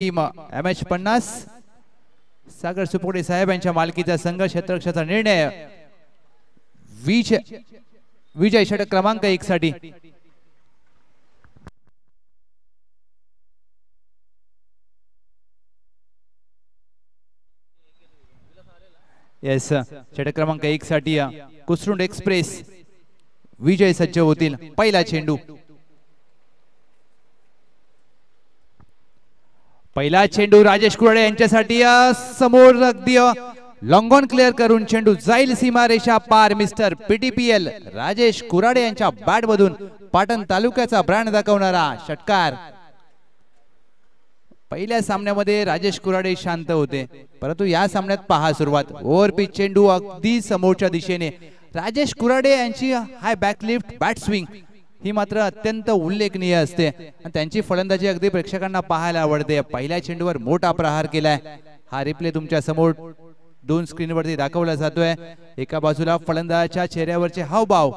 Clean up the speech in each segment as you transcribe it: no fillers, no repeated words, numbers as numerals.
Team MH50 सागर सुपोडे साहेब यांच्या मालकीचा संघ क्षेत्ररक्षाचा निर्णय विजय षटक क्रमांक 1 साठी षटक क्रमांक 1 साठी कुसरुंड एक्सप्रेस विजय सज्ज होतील। पहिला चेंडू राजेश कुराडे यांच्यासाठी समोर अगदी लॉंग ऑन क्लिअर करून चेंडू जाईल सीमारेषा पार। मिस्टर PTPL राजेश कुराडे यांच्या बॅट मधून पाटण तालुक्याचा ब्रँड दाखवणारा षटकार। पहिल्या सामन्यामध्ये राजेश कुराडे शांत होते, परंतु या सामन्यात पहा सुरुवात ओव्हर पिच चेंडू अगदी समोरच्या दिशेने राजेश कुराडे यांची हाय बॅकलिफ्ट बॅट स्विंग ही मात्र अत्यंत उल्लेखनीय असते आणि त्यांची फलंदाजी अगदी प्रेक्षकांना पाहायला आवडते। पहिल्या चेंडूवर मोठा प्रहार केलाय। हा रिप्ले तुमच्या समोर दोन स्क्रीनवरती दाखवला जातोय। एका बाजूला फलंदाजाच्या चेहऱ्यावरचे हावभाव,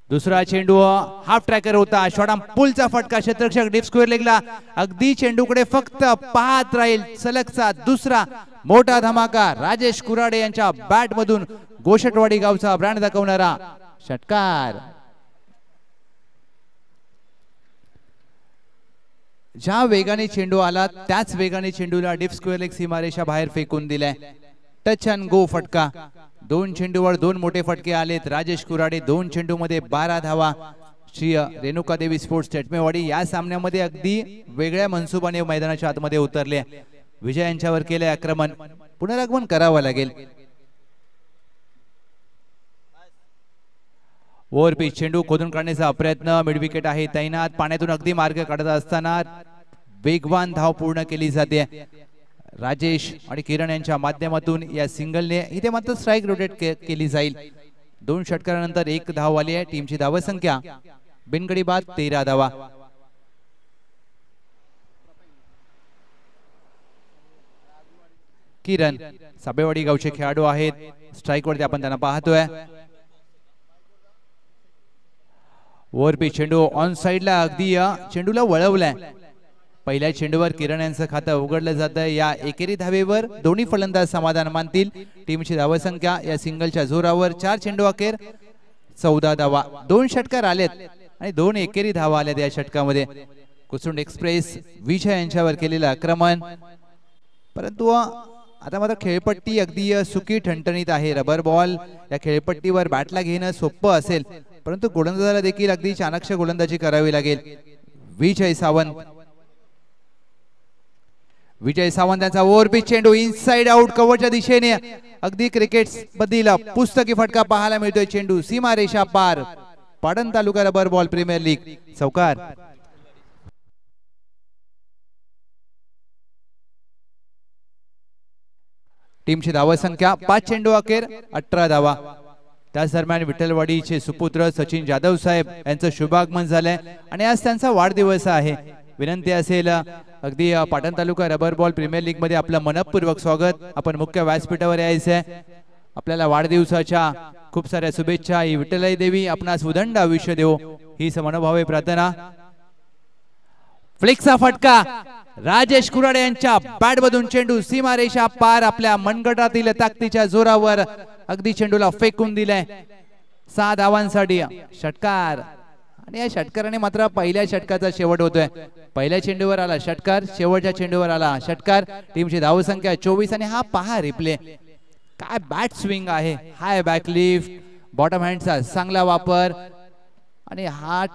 दुसरा चेंडू हाफ ट्रॅकर होता, शॉर्ट पुलचा फटका, क्षेत्ररक्षक डीप स्क्वेअर लेगला अगदी चेंडूकडे फक्त पाहत राहील। सलगचा दुसरा मोठा धमाका राजेश कुराडे यांच्या बॅट मधून गोशटवाडी गावचा ब्रँड दाखवणारा षटकार। ज्या वेगाने चेंडू आला त्याच वेगाने चेंडूला डीप स्क्वेअर लेग सीमारेषा बाहेर फेकून दिलाय। टच अँड गो फटका। दोन चेंडूवर दोन मोठे फटके आलेत। राजेश कुराडे 2 चेंडूमध्ये 12 धावा। श्री रेणुका देवी स्पोर्ट्स चटमेवाडी या सामन्यामध्ये अगदी वेगळ्या मनसुबाने मैदानाच्या आतमध्ये उतरले। विजय यांच्यावर केले आक्रमण, पुनरागमन करावं लागेल। ओव्हर पिच चेंडू खोदून काढण्याचा प्रयत्न, मिड विकेट आहे तैनात। पाण्यातून अगदी मार्ग काढत असताना वेगवान धाव पूर्ण केली जाते। राजेश आणि किरण यांच्या माध्यमातून या सिंगलने इथे मात्र स्ट्राइक रोटेट केली जाईल। 2 षटकारानंतर 1 धाव आली आहे। टीमची धावसंख्या बिनगडी बाद 13 धावा। किरण साबेवाडी गावचे खेळाडू आहेत, स्ट्राइक वरती आपण त्यांना पाहतोय। ओव्हर पिच चेंडू ऑन साइडला अगदी चेंडूला वळवलाय। पहिल्या चेंडूवर किरण यांचं खातं उघडलं जातं। या एकेरी धावेवर दोन्ही फलंदाज समाधान मानतील। टीमची धावसंख्या या सिंगलच्या जोरावर 4 चेंडू अखेर 14 धावा। 2 षटकार आलेत आणि 2 एकेरी धावा आल्यात या षटकामध्ये। कुसुंड एक्सप्रेस विजय यांच्यावर केलेलं आक्रमण, परंतु आता मात्र खेळपट्टी अगदी सुकी ठणठणीत आहे। रबर बॉल या खेळपट्टीवर बॅटला घेणं सोपं असेल, परंतु गोलंदाजाला देखील अगदी चाणक्य गोलंदाजी करावी लागेल। विजय सावंत यांचा ओव्हर पिच चेंडू इनसाइड आउट कव्हरच्या दिशेने अगदी क्रिकेट मधील पुस्तकी फटका पाहायला मिळतोय। चेंडू सीमारेषा पार। Patan taluka rubber ball premier league चौकार। टीमची धावसंख्या 5 चेंडू अखेर 18 धावा। त्याच दरम्यान विठ्ठलवाडीचे सुपुत्र सचिन जाधव साहेब यांचं शुभागमन झालंय आणि आज त्यांचा वाढदिवस आहे। विनंती असेल अगदी Patan taluka rubber ball premier league मध्ये आपलं मनपूर्वक स्वागत। आपण मुख्य व्यासपीठावर यायचंय। आपल्याला वाढदिवसाच्या खूप साऱ्या शुभेच्छा। ही विठ्ठलाई देवी आपणास उदंड आयुष्य देवो ही मनोभावे प्रार्थना। फ्लिकचा फटका राजेश कुराडे यांच्या बॅट मधून चेंडू सीमारेषा पार। आपल्या मनगटातील ताकदीच्या जोरावर अगदी चेंडूला फेकून दिलाय। 6 धावांसाठी षटकार आणि या षटकाराने मात्र पहिल्या षटकाचा शेवट होतोय। पहिल्या चेंडूवर आला षटकार, शेवटच्या चेंडूवर आला षटकार। टीमची धावसंख्या 24 आणि हा पहा रिप्ले, काय बॅट स्विंग आहे। हाय बॅकलिफ्ट, बॉटम हँडचा चांगला वापर आणि हा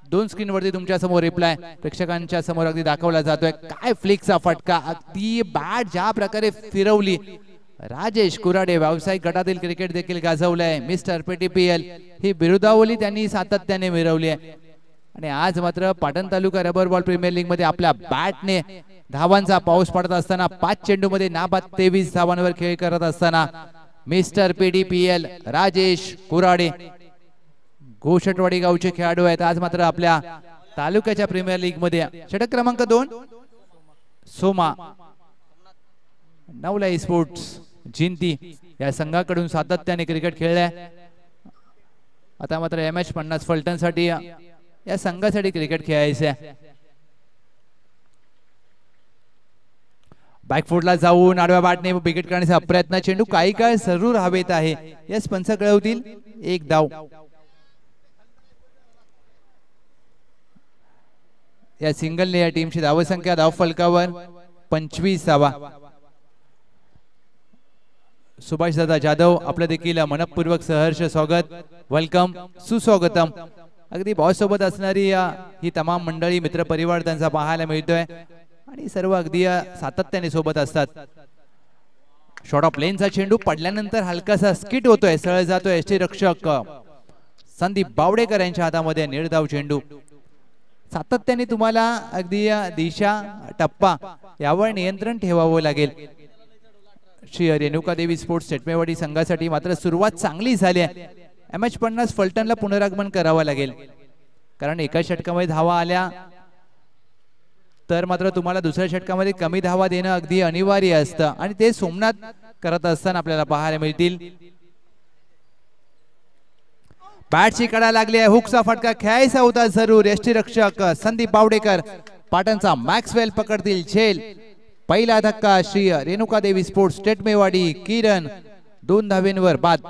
2 स्क्रीन वरती तुमच्या समोर रिप्लाय प्रेक्षकांच्या समोर अगदी दाखवला जातोय। काय फ्लिकचा फटका, अगदी बॅट ज्या प्रकारे फिरवली। राजेश कुराडे व्यावसायिक गटातील क्रिकेट देखील गाजवलंय। मिस्टर PTPL ही बिरुदावली त्यांनी सातत्याने मिळवली आहे आणि आज मात्र Patan taluka rubber ball premier league मध्ये आपल्या बॅटने धावांचा पाऊस पडत असताना 5 चेंडूमध्ये नाबाद 23 धावांवर खेळ करत असताना मिस्टर PTPL राजेश कुराडे गोशटवाडी गावचे खेळाडू आहेत। आज मात्र आपल्या तालुक्याच्या प्रीमियर लीग मध्ये षटक क्रमांक 2 सोमा नवलाई स्पोर्ट्स जिंती या संघाकडून सातत्याने क्रिकेट खेळलाय। आता मात्र MH50 फलटण साठी या संघासाठी क्रिकेट खेळायचे। बॅकफुटला जाऊन आडव्या बॅटने विकेट काढण्याचा प्रयत्न, चेंडू काही काळ जरूर हवेत आहे. यस पंच कळवतील एक धाव. या सिंगलने या टीमची धावसंख्या धाव फलकावर 25 धावा. सुभाष दादा जाधव आपलं देखील मनपूर्वक सहर्ष स्वागत, वेलकम, सुस्वागतम. अगदी बॉस सोबत असणारी ही तमाम मंडळी मित्र परिवार त्यांचा पाहायला मिळतोय आणि सर्व अगदी सातत्याने सोबत असतात. शॉर्ट ऑफ लेनचा चेंडू पडल्यानंतर हलकासा स्किट होतोय, सरळ जातोय यष्टीरक्षक संदीप बावडेकर यांच्या हातामध्ये निर्धाव चेंडू. सातत्याने तुम्हाला अगदी दिशा टप्पा यावर नियंत्रण ठेवावं लागेल. श्री रेणुका देवी स्पोर्ट्स चटमेवाडी संघासाठी मात्र सुरुवात चांगली झाली आहे. MH50 फलटणला पुनरागमन करावं लागेल, कारण एका षटकामध्ये धावा आल्या तर मात्र तुम्हाला दुसऱ्या षटकामध्ये कमी धावा देणं अगदी अनिवार्य असतं आणि ते सोमनाथ करत असताना आपल्याला पाहायला मिळतील. बॅटची कडा लागली आहे, हुकचा फटका खेळायचा होता जरूर. यष्टीरक्षक संदीप बावडेकर पाटणचा मॅक्सवेल पकडतील झेल. पहिला धक्का श्री रेणुका देवी स्पोर्ट्स टेटमेवाडी. किरण 2 धावेंवर बाद.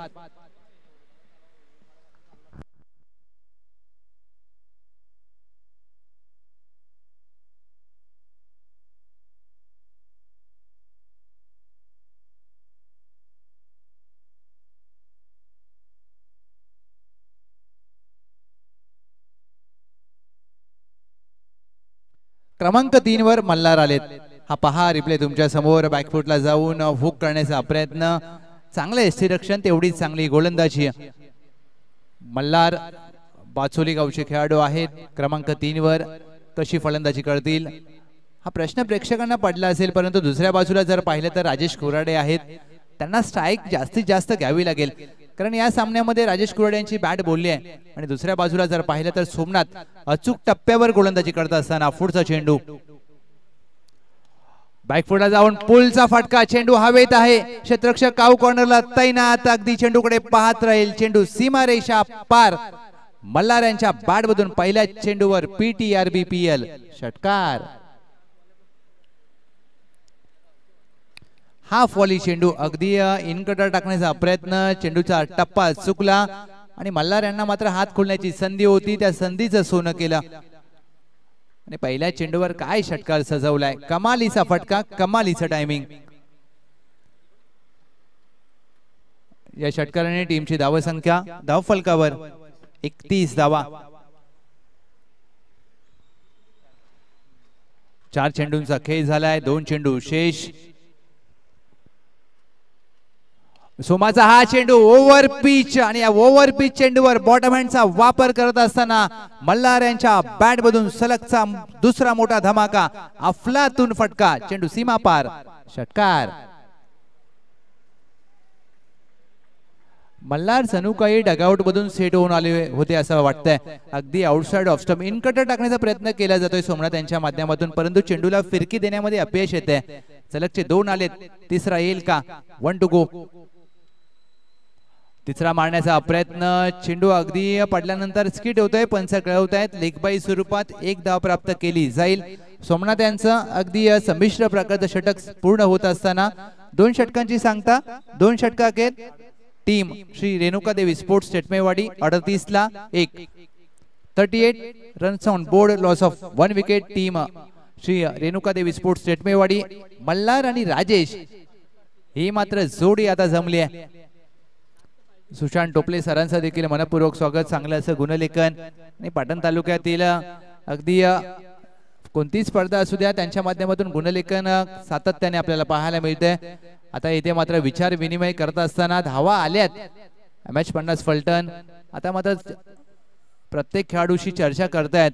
क्रमांक 3 वर मल्हार आलेत. हा पहा रिप्ले तुमच्या समोर. बॅकफुटला जाऊन हुक करण्याचा प्रयत्न, चांगलं यष्टीरक्षण, तेवढीच चांगली गोलंदाजी. मल्हार बाचोली गावचे खेळाडू आहेत. क्रमांक 3 वर कशी फलंदाजी करतील हा प्रश्न प्रेक्षकांना पडला असेल, परंतु दुसऱ्या बाजूला जर पाहिलं तर राजेश कुराडे आहेत. त्यांना स्ट्राईक जास्तीत जास्त घ्यावी लागेल, कारण या सामन्यामध्ये राजेश कुराडे यांची बॅट बोलली आहे. आणि दुसऱ्या बाजूला जर पाहिलं तर सोमनाथ अचूक टप्प्यावर गोलंदाजी करत असताना पुढचा चेंडू. बॅकफुटला जाऊन पुलचा फटका, चेंडू हवेत आहे. क्षेत्ररक्षक काऊ कॉर्नरला तैनात, अगदी चेंडूकडे पाहत राहील. चेंडू सीमारेषा पार. मल्हार यांच्या बॅट मधून पहिल्या चेंडूवर PTRBPL षटकार. हा फॉली चेंडू अगदी इनकटर टाकण्याचा प्रयत्न, चेंडूचा टप्पा चुकला आणि मल्हार यांना मात्र हात खोलण्याची संधी होती, त्या संधीचं सोनं केलं आणि पहिल्या चेंडूवर काय षटकार सजवलाय. कमालीचा फटका, कमालीचं टायमिंग. या षटकाराने टीमची धावसंख्या धाव फलकावर 31 धावा. 4 चेंडूंचा खेळ झालाय, 2 चेंडू शेष. सोमाचा हा चेंडू ओव्हर पिच आणि या ओव्हर पिच चेंडूवर बॉटम हँडचा वापर करत असताना मल्हार यांच्या बॅट मधून सलगचा दुसरा मोठा धमाका, अफलातून फटका, चेंडू सीमा पार, षटकार. मल्हार जणू काही डगआउट मधून सेट होऊन आले होते असं वाटतंय. अगदी आउटसाइड ऑफ स्टंप इनकटर टाकण्याचा प्रयत्न केला जातोय सोमनाथ यांच्या माध्यमातून, परंतु चेंडूला फिरकी देण्यामध्ये अपयश येते. सलगचे 2 आलेत, तिसरा येईल का? 1 टू गो. तिसरा मारण्याचा प्रयत्न, चेंडू अगदी पडल्यानंतर स्किट होतोय. पंच कळवतायत लेग बाय स्वरूपात 1 धाव प्राप्त केली जाईल. सोमनाथ यांचं अगदी संमिश्र प्रकारचं षटक पूर्ण होत असताना 2 षटकांची सांगता. 2 षटकाखेर टीम श्री रेणुका देवी स्पोर्ट्स चटमेवाडी 38 ला 1. 38 runs on board, loss of 1 wicket. Team Shri Renuka Devi sports चटमेवाडी. Malhar आणि राजेश ही मात्र जोडी आता जमली आहे. सुशांत टोपले सरांचं देखील मनपूर्वक स्वागत. चांगलं असं गुणलेखन आणि पाटण तालुक्यातील अगदी कोणती स्पर्धा असू द्या त्यांच्या माध्यमातून गुणलेखन सातत्याने आपल्याला पाहायला मिळते. आता इथे मात्र विचार विनिमय करत असताना धावा आल्यात. MH50 फलटण आता मात्र प्रत्येक खेळाडूशी चर्चा करतायत.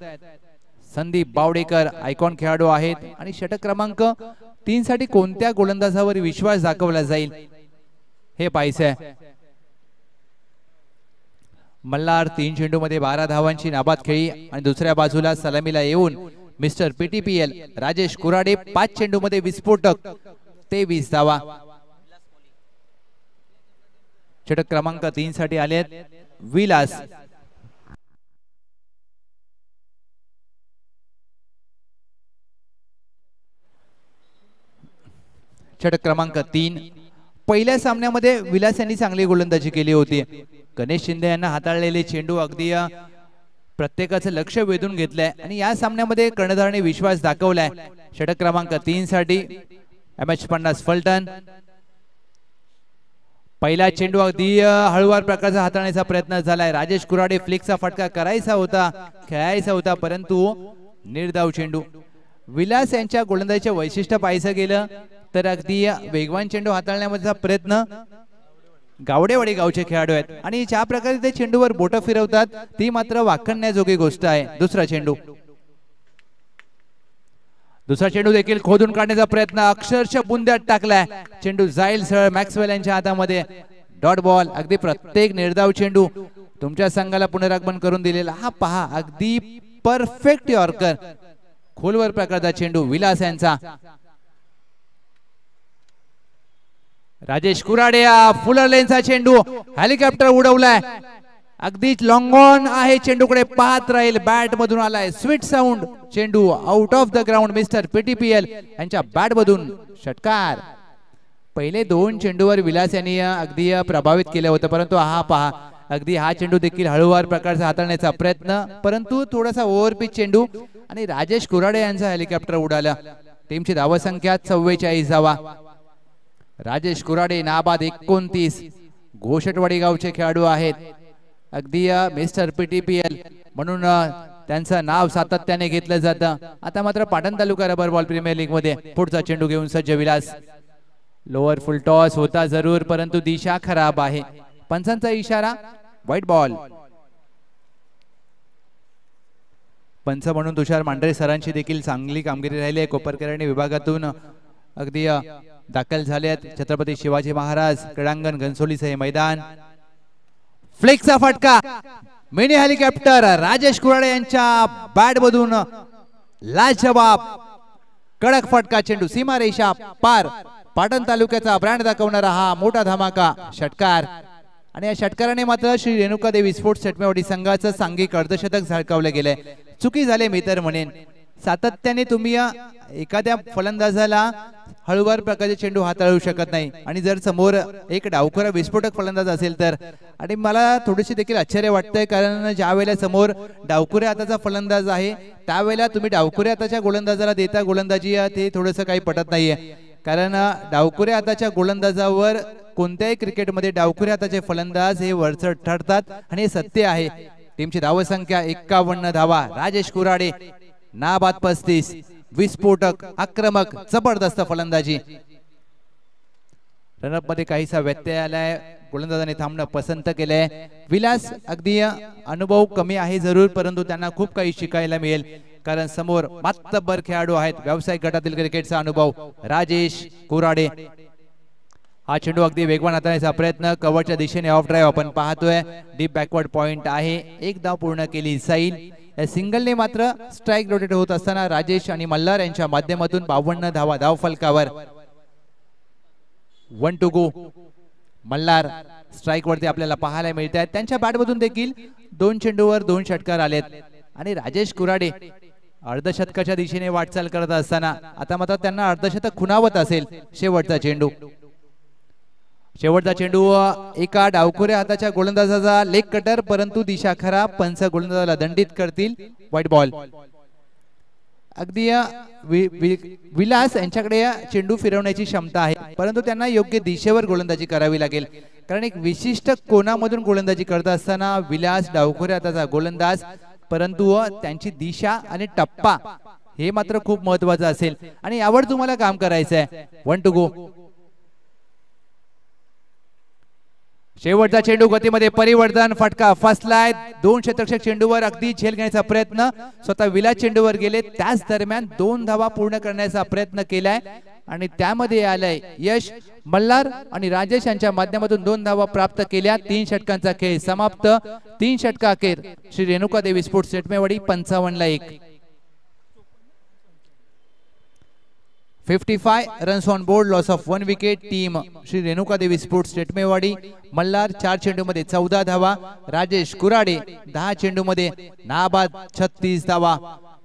संदीप बावडेकर आयकॉन खेळाडू आहेत आणि षटक क्रमांक 3 साठी कोणत्या गोलंदाजावर विश्वास दाखवला जाईल हे पाहायचंय. मल्हार 3 चेंडू मध्ये 12 धावांची नाबाद खेळी आणि दुसऱ्या बाजूला सलामीला येऊन मिस्टर PTPL राजेश कुराडे 5 चेंडू मध्ये विस्फोटक 23 धावा. षटक क्रमांक 3 साठी आलेत विलास. षटक क्रमांक 3. पहिल्या सामन्यामध्ये विलास यांनी चांगली गोलंदाजी केली होती. गणेश शिंदे यांना हाताळलेले चेंडू अगदी प्रत्येकाचं लक्ष वेधून घेतलंय आणि या सामन्यामध्ये कर्णधाराने विश्वास दाखवलाय. षटक क्रमांक 3 साठी MH50 फलटण. पहिला चेंडू अगदी हळूवार प्रकारचा हाताळण्याचा प्रयत्न झालाय. राजेश कुराडे फ्लिकचा फटका करायचा होता, खेळायचा होता, परंतु निर्धाव चेंडू. विलास यांच्या गोलंदाजीचे वैशिष्ट्य पाहायचं गेलं तर अगदी वेगवान चेंडू हाताळण्याचा प्रयत्न गावडेवाडी गावचे खेळाडू आहेत आणि ज्या प्रकारे ते चेंडूवर बोट फिरवतात ती मात्र वाखणण्याजोगी गोष्ट आहे. दुसरा चेंडू देखील खोदून काढण्याचा प्रयत्न अक्षरशः बुंद्यात टाकलाय. चेंडू जाईल सरळ मॅक्सवेल यांच्या हातामध्ये. Dot ball. अगदी प्रत्येक निर्धाव चेंडू तुमच्या संघाला पुनरागमन करून दिलेला. हा पहा अगदी परफेक्ट यॉर्कर. खोलवर प्रकारचा चेंडू विलास यांचा. राजेश कुराडे फुलर लेनचा चेंडू हेलिकॉप्टर उडवलाय. अगदी लॉंग ऑन आहे. चेंडूकडे पाहत राहील. बॅट मधून आलाय स्वीट साऊंड. चेंडू out of the ground. Mister PTPL यांच्या बॅट मधून षटकार. पहिले 2 चेंडूवर विलास यांनी अगदी प्रभावित केलं होतं, परंतु हा पहा अगदी हा चेंडू देखील हळूवार प्रकारचा हाताळण्याचा प्रयत्न, परंतु थोडासा ओव्हरपिच चेंडू आणि राजेश कुराडे यांचा हेलिकॉप्टर उडाला. टीमची धावसंख्या 44 धावा. राजेश कुराडे नाबाद 29. घोषटवाडी गावचे खेळाडू आहेत. अगदी मिस्टर PTPL म्हणून त्यांचं नाव सातत्याने घेतलं जातं. आता मात्र Patan taluka rubber ball premier league मध्ये पुढचा चेंडू घेऊन सज्ज विलास. लोअर फुल टॉस होता जरूर, परंतु दिशा खराब आहे. पंचांचा इशारा व्हाईट बॉल. पंच म्हणून तुषार मांढरे सरांची देखील चांगली कामगिरी राहिली आहे. कोपरकरांनी विभागातून अगदी दाखल झाले आहेत. छत्रपती शिवाजी महाराज क्रीडांगण घनसोलीचे हे मैदान. फ्लिकचा फटका. मिनी हेलिकॉप्टर राजेश कुराडे यांच्या बॅट मधून लाजवाब कडक फटका. चेंडू सीमारेषा पार. पाटण तालुक्याचा ब्रँड दाखवणारा हा मोठा धमाका षटकार आणि या षटकाराने मात्र श्री रेणुका देवी स्पोर्ट्स चटमेवाडी संघाचं सांघिक अर्धशतक झळकावलं गेलंय. चुकी झाले मी तर म्हणेन. सातत्याने तुम्ही एखाद्या फलंदाजाला हळूवार प्रकारचे चेंडू हाताळू शकत नाही आणि जर समोर एक डावखोरा विस्फोटक फलंदाज असेल तर. आणि मला थोडीशी देखील आश्चर्य वाटतंय, कारण ज्या वेळेला समोर डावखोऱ्या हाताचा फलंदाज आहे त्यावेळेला तुम्ही डावखोऱ्या हाताच्या गोलंदाजाला देता गोलंदाजी, ते थोडंसं काही पटत नाहीये. कारण डावखोऱ्या हाताच्या गोलंदाजावर कोणत्याही क्रिकेटमध्ये डावखोऱ्या हाताचे फलंदाज हे वरचढ ठरतात आणि हे सत्य आहे. टीमची धावसंख्या 51 धावा. राजेश कुराडे नाबाद 35. विस्फोटक आक्रमक जबरदस्त फलंदाजी. रनअप मध्ये काहीसा व्यत्यय आलाय. गोलंदाजाने थांबणं पसंत केलंय. विलास अगदी अनुभव कमी आहे जरूर, परंतु त्यांना खूप काही शिकायला मिळेल, कारण समोर मातब्बर खेळाडू आहेत. व्यावसायिक गटातील क्रिकेटचा अनुभव राजेश कुराडे. हा चेंडू अगदी वेगवान हाताळण्याचा प्रयत्न. कव्हरच्या दिशेने ऑफ ड्राईव्ह आपण पाहतोय. डीप बॅकवर्ड पॉइंट आहे. एक धाव पूर्ण केली जाईल. या सिंगलने मात्र स्ट्राइक रोटेट होत असताना राजेश आणि मल्हार यांच्या माध्यमातून 52 धावा धाव फलकावर. 1 to go. मल्हार स्ट्राइक वरती आपल्याला पाहायला मिळत आहेत. त्यांच्या बॅटमधून देखील 2 चेंडूवर 2 षटकार आलेत आणि राजेश कुराडे अर्धशतकाच्या दिशेने वाटचाल करत असताना आता मात्र त्यांना अर्धशतक खुणावत असेल. शेवटचा चेंडू एका डावखोऱ्या हाताच्या गोलंदाजाचा लेग कटर, परंतु दिशा खराब. पंच गोलंदाजाला दंडित करतील. White ball. अगदी विलास यांच्याकडे चेंडू फिरवण्याची क्षमता आहे, परंतु त्यांना योग्य दिशेवर गोलंदाजी करावी लागेल, कारण एक विशिष्ट कोनामधून गोलंदाजी करत असताना विलास डावखोऱ्या हाताचा गोलंदाज, परंतु त्यांची दिशा आणि टप्पा हे मात्र खूप महत्वाचं असेल आणि यावर तुम्हाला काम करायचं आहे. 1 to go. शेवटचा चेंडू गतीमध्ये परिवर्तन. फटका फसलाय. 2 क्षेत्ररक्षक चेंडूवर अगदी झेल घेण्याचा प्रयत्न. स्वतः विलास चेंडूवर गेले, त्याच दरम्यान 2 धावा पूर्ण करण्याचा प्रयत्न केलाय आणि त्यामध्ये आलंय यश. मल्हार आणि राजेश यांच्या माध्यमातून 2 धावा प्राप्त केल्या. 3 षटकांचा खेळ समाप्त. 3 षटका अखेर Shri Renuka Devi sports Chatmewadi 55-1. 55 runs on board. Loss of 1 wicket. Team Shri Renuka Devi sports चटमेवाडी. Malhar 4 चेंडूमध्ये 14 धावा. राजेश कुराडे 10 चेंडूमध्ये नाबाद 36 धावा.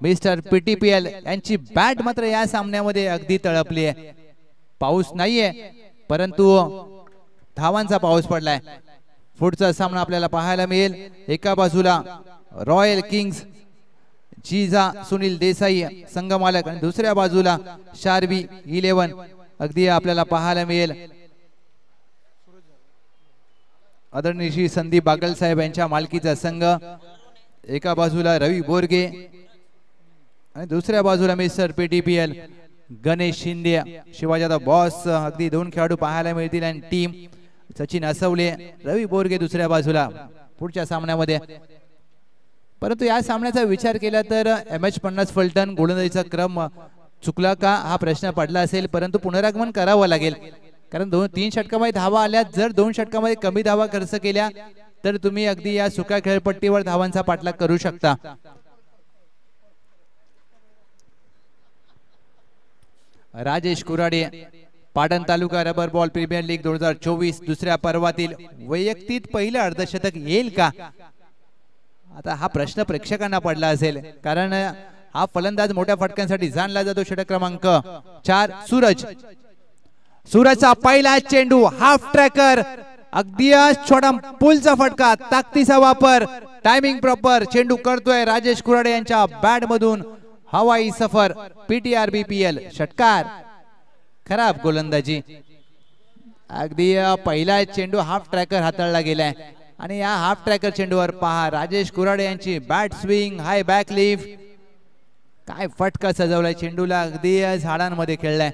मिस्टर PTPL यांची बॅट मात्र या सामन्यामध्ये अगदी तळपली आहे. पाऊस नाहीये परंतु धावांचा पाऊस पडलाय. पुढचा सामना आपल्याला पाहायला मिळेल. एका बाजूला रॉयल किंग्स जिजा सुनील देसाई संघमालक आणि दुसऱ्या बाजूला शार्वी 11 अगदी आपल्याला पाहायला मिळेल. आदरणीय श्री संदीप बागल साहेब यांच्या मालकीचा संघ. एका बाजूला रवी बोरगे आणि दुसऱ्या बाजूला मिस्टर PTPL गणेश शिंदे शिवाजादा बॉस. अगदी दोन खेळाडू पाहायला मिळतील आणि टीम सचिन असवले रवी बोरगे दुसऱ्या बाजूला पुढच्या सामन्यामध्ये. परंतु या सामन्याचा विचार केला तर MH50 फलटण गोलंदाजीचा क्रम चुकला का हा प्रश्न पडला असेल. परंतु पुनरागमन करावं लागेल कारण 2-3 षटकामध्ये धावा आल्या. जर 2 षटकामध्ये कमी धावा खर्च केल्या तर तुम्ही अगदी या सुका खेळपट्टीवर धावांचा पाठलाग करू शकता. Rajesh Kurade Patan taluka rubber ball premier league 2024 दुसऱ्या पर्वातील वैयक्तिक पहिलं अर्धशतक येईल का आता हा प्रश्न प्रेक्षकांना पडला असेल कारण हा फलंदाज मोठ्या फटक्यांसाठी जाणला जातो. षटक क्रमांक 4 सूरजचा पहिला चेंडू हाफ ट्रॅकर अगदी छोटा पुलचा फटका ताकदीचा वापर टायमिंग प्रॉपर चेंडू करतोय राजेश कुराडे यांच्या बॅट मधून. हवाई सफर PTR BPL षटकार. खराब गोलंदाजी अगदी पहिला चेंडू हाफ ट्रॅकर हाताळला गेलाय आणि या हाफ ट्रॅकर चेंडूवर पहा राजेश कुराडे यांची बॅट स्विंग हाय बॅक लिफ्ट. काय फटका सजवलाय चेंडूला अगदी झाडांमध्ये खेळलाय.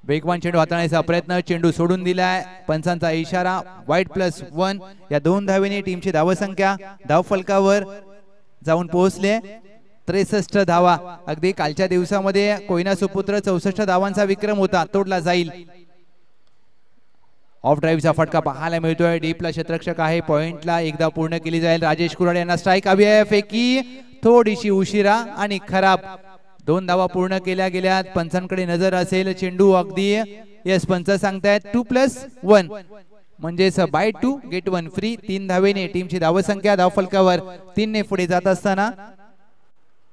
वेगवान चेंडू हाताळण्याचा प्रयत्न चेंडू सोडून दिलाय. पंचांचा इशारा वाईट +1 या 2 धावेने टीमची धावसंख्या धावफलकावर जाऊन पोहोचले 63 धावा. अगदी कालच्या दिवसामध्ये कोयना सुपुत्र 64 धावांचा विक्रम होता तोडला जाईल. ऑफ ड्राईव्हचा फटका पाहायला मिळतोय. डीपला क्षेत्ररक्षक आहे पॉइंटला एकदा पूर्ण केली जाईल. राजेश कुराडे यांना स्ट्राईक हवी आहे. फेकी थोडीशी उशिरा आणि खराब. 2 धावा पूर्ण केल्या गेल्यात. पंचांकडे नजर असेल. चेंडू अगदी यस पंच सांगतायत 2+1 म्हणजेच बाय 2 गेट 1 फ्री. 3 धावेने टीमची धावसंख्या धावफलकावर 3 ने पुढे जात असताना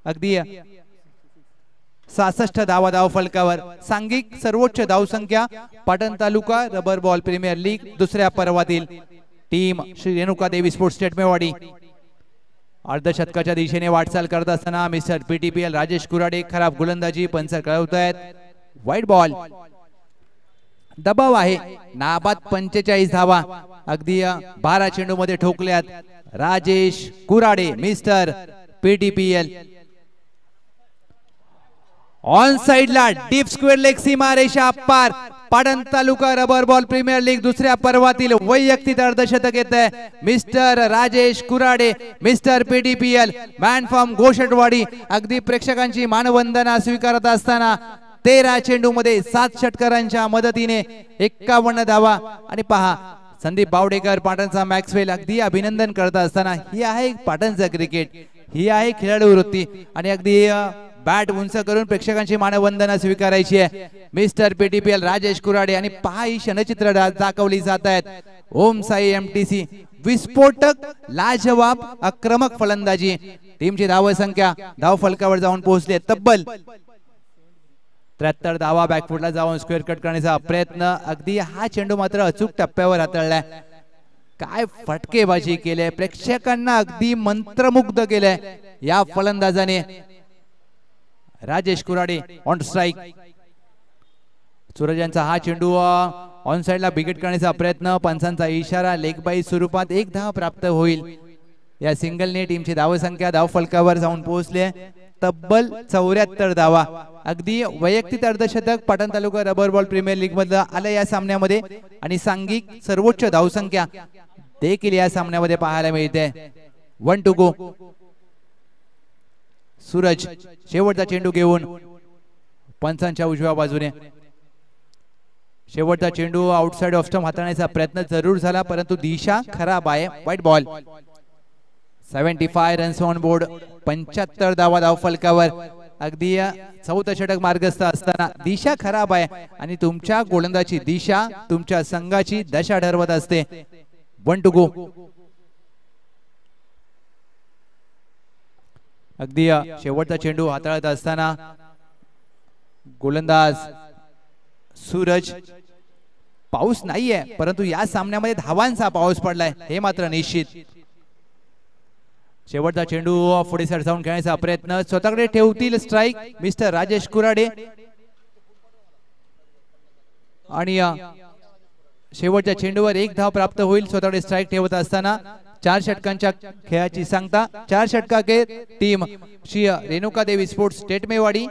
अगदी 66 धावा धावफलकावर. सांघिक सर्वोच्च धावसंख्या Patan taluka rubber ball premier league दुसऱ्या पर्वातील team Shri Renuka Devi sports state Mewadi. अर्धशतकाच्या दिशेने वाटचाल करत असताना मिस्टर PTPL राजेश कुराडे खराब गोलंदाजी पंच कळवतायत. वाईट बॉल दबाव आहे. नाबाद 45 धावा अगदी 12 चेंडू मध्ये ठोकल्यात Rajesh Kurade mister PTPL. On साइडला डीप स्क्वेअर लेग सीमा रेषा पार. Patan taluka rubber ball premier league दुसऱ्या पर्वातील वैयक्तिक अर्धशतक येत आहे mister Rajesh Kurade mister PTPL man from Ghoshatwadi. अगदी प्रेक्षकांची मानवंदना स्वीकारत असताना 13 चेंडू मध्ये 7 षटकारांच्या मदतीने 51 धावा. आणि पहा संदीप बावडेकर पाटणचा मॅक्सवेल अगदी अभिनंदन करत असताना ही आहे पाटणचा क्रिकेट, ही आहे खेळाडू वृत्ती आणि अगदी बॅट उंच करून प्रेक्षकांची मानवंदना स्वीकारायची आहे मिस्टर PTPL राजेश कुराडे. आणि पहा ही क्षणचित्र दाखवली जात आहेत. ओम साई MTC विस्फोटक लाजवाब आक्रमक फलंदाजी. टीमची धावसंख्या धावफलकावर जाऊन पोहोचली तब्बल 73 धावा. बॅकफुटला जाऊन स्क्वेअर कट करण्याचा प्रयत्न. अगदी हा चेंडू मात्र अचूक टप्प्यावर हाताळलाय. काय फटकेबाजी केले प्रेक्षकांना अगदी मंत्रमुग्ध केलंय या फलंदाजाने. Rajesh Kurade on strike. सूरजांचा हा चेंडू ऑन साइडला बिगेट करण्याचा प्रयत्न. पंचांचा इशारा लेग बाय स्वरूपात 1 धाव प्राप्त होईल. या सिंगलने टीमची धावसंख्या धावफलकावर जाऊन पोहोचले तब्बल 74 धावा. अगदी वैयक्तिक अर्धशतक Patan taluka rubber ball premier league मधलं आलं या सामन्यामध्ये आणि सांघिक सर्वोच्च धावसंख्या देखील या सामन्यामध्ये पाहायला मिळते. 1 टू गो. सूरज शेवटचा चेंडू घेऊन पंचांच्या उजव्या बाजूने. शेवटचा चेंडू आउटसाइड ऑफ स्टंप हाताळण्याचा प्रयत्न जरूर झाला परंतु दिशा खराब आहे. वाईट बॉल. 75 runs on board. 75 धावा धावफलकावर. अगदी 4थं षटक मार्गस्थ असताना दिशा खराब आहे आणि तुमच्या गोलंदाजी दिशा तुमच्या संघाची दशा ठरवत असते. 1 टू गो. अगदी शेवटचा चेंडू हाताळत असताना गोलंदाज सूरज. पाऊस नाहीये परंतु या सामन्यामध्ये धावांचा पाऊस पडलाय हे मात्र निश्चित. शेवटचा चेंडू पुढे सरसावून खेळण्याचा प्रयत्न, स्वतःकडे ठेवतील स्ट्राइक मिस्टर राजेश कुराडे. आणि शेवटच्या चेंडूवर एक धाव प्राप्त होईल स्वतःकडे स्ट्राइक ठेवत असताना. 4 षटकांच्या खेळाची सांगता. 4 षटकाके टीम श्री रेणुका देवी स्पोर्ट्स टेटमेवाडी.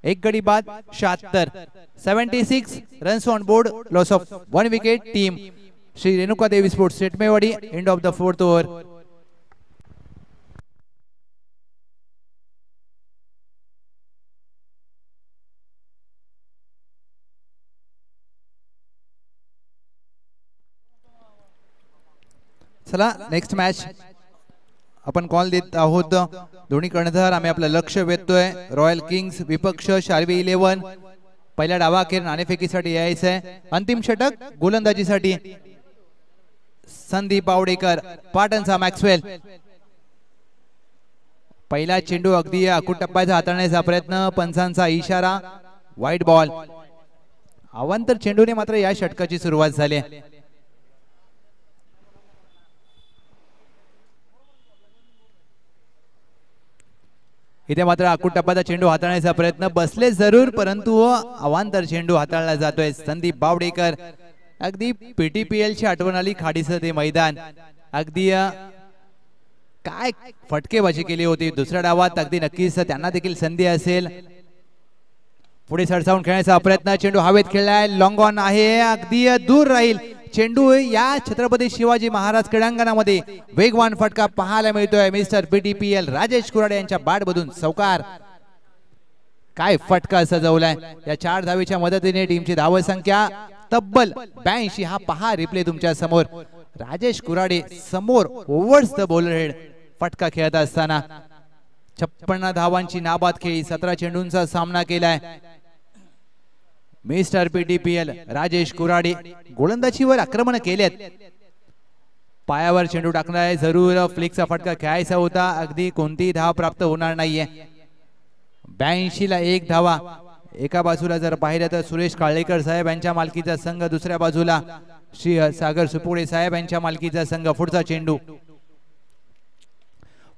एक गडी बाद 76 runs on board, loss of 1 wicket. Team Shri Renuka Devi sports Tetmewadi. End of the 4th over. चला नेक्स्ट मॅच आपण कॉल देत आहोत. दोन्ही कर्णधार आम्ही आपलं लक्ष वेधतोय. रॉयल किंग्स विपक्ष शार्वी 11. पहिल्या डावाखेर नाणेफेकीसाठी यायचंय. अंतिम षटक गोलंदाजीसाठी संदीप बावडेकर, पाटणचा मॅक्सवेल. पहिला चेंडू अगदी अकूट टप्प्याचा हाताळण्याचा प्रयत्न, पंचांचा इशारा, व्हाईट बॉल. अवांतर चेंडूने मात्र या षटकाची सुरुवात झाली. इथे मात्र अकूट टप्प्याचा चेंडू हाताळण्याचा प्रयत्न, बसले जरूर परंतु अवांतर चेंडू हाताळला जातोय. संदीप बावडेकर. अगदी PTPL ची आठवण आली. खाडीचं ते मैदान. अगदी काय फटकेबाजी केली होती दुसऱ्या डावात. अगदी नक्कीच त्यांना देखील संधी असेल. पुढे सरसावून खेळण्याचा प्रयत्न, चेंडू हवेत खेळलाय, लॉंग ऑन आहे, अगदी दूर राहील चेंडू. या छत्रपती शिवाजी महाराज क्रीडांगणामध्ये वेगवान फटका पाहायला मिळतोय. मिस्टर PTPL राजेश कुराडे यांच्या बॅटमधून चौकार. काय फटका सजवलाय. या 4 धावेच्या मदतीने टीमची धावसंख्या तब्बल 82. हा पहा रिप्ले तुमच्या समोर. राजेश कुराडे समोर ओव्हर्स द बॉलर हेड फटका खेळत असताना 56 धावांची नाबाद खेळी, 17 चेंडूंचा सामना केलाय मिस्टर PTPL राजेश कुराडे. गोलंदाजीवर आक्रमण केलेत. पायावर चेंडू टाकलाय, जरूर फ्लिकचा फटका खेळायचा होता. अगदी कोणतीही धाव प्राप्त होणार नाहीये. 82 ला 1 धावा. एका बाजूला जर पाहिलं तर सुरेश काळेकर साहेब यांच्या मालकीचा संघ, दुसऱ्या बाजूला श्री सागर सुपुडे साहेब यांच्या मालकीचा संघ. पुढचा चेंडू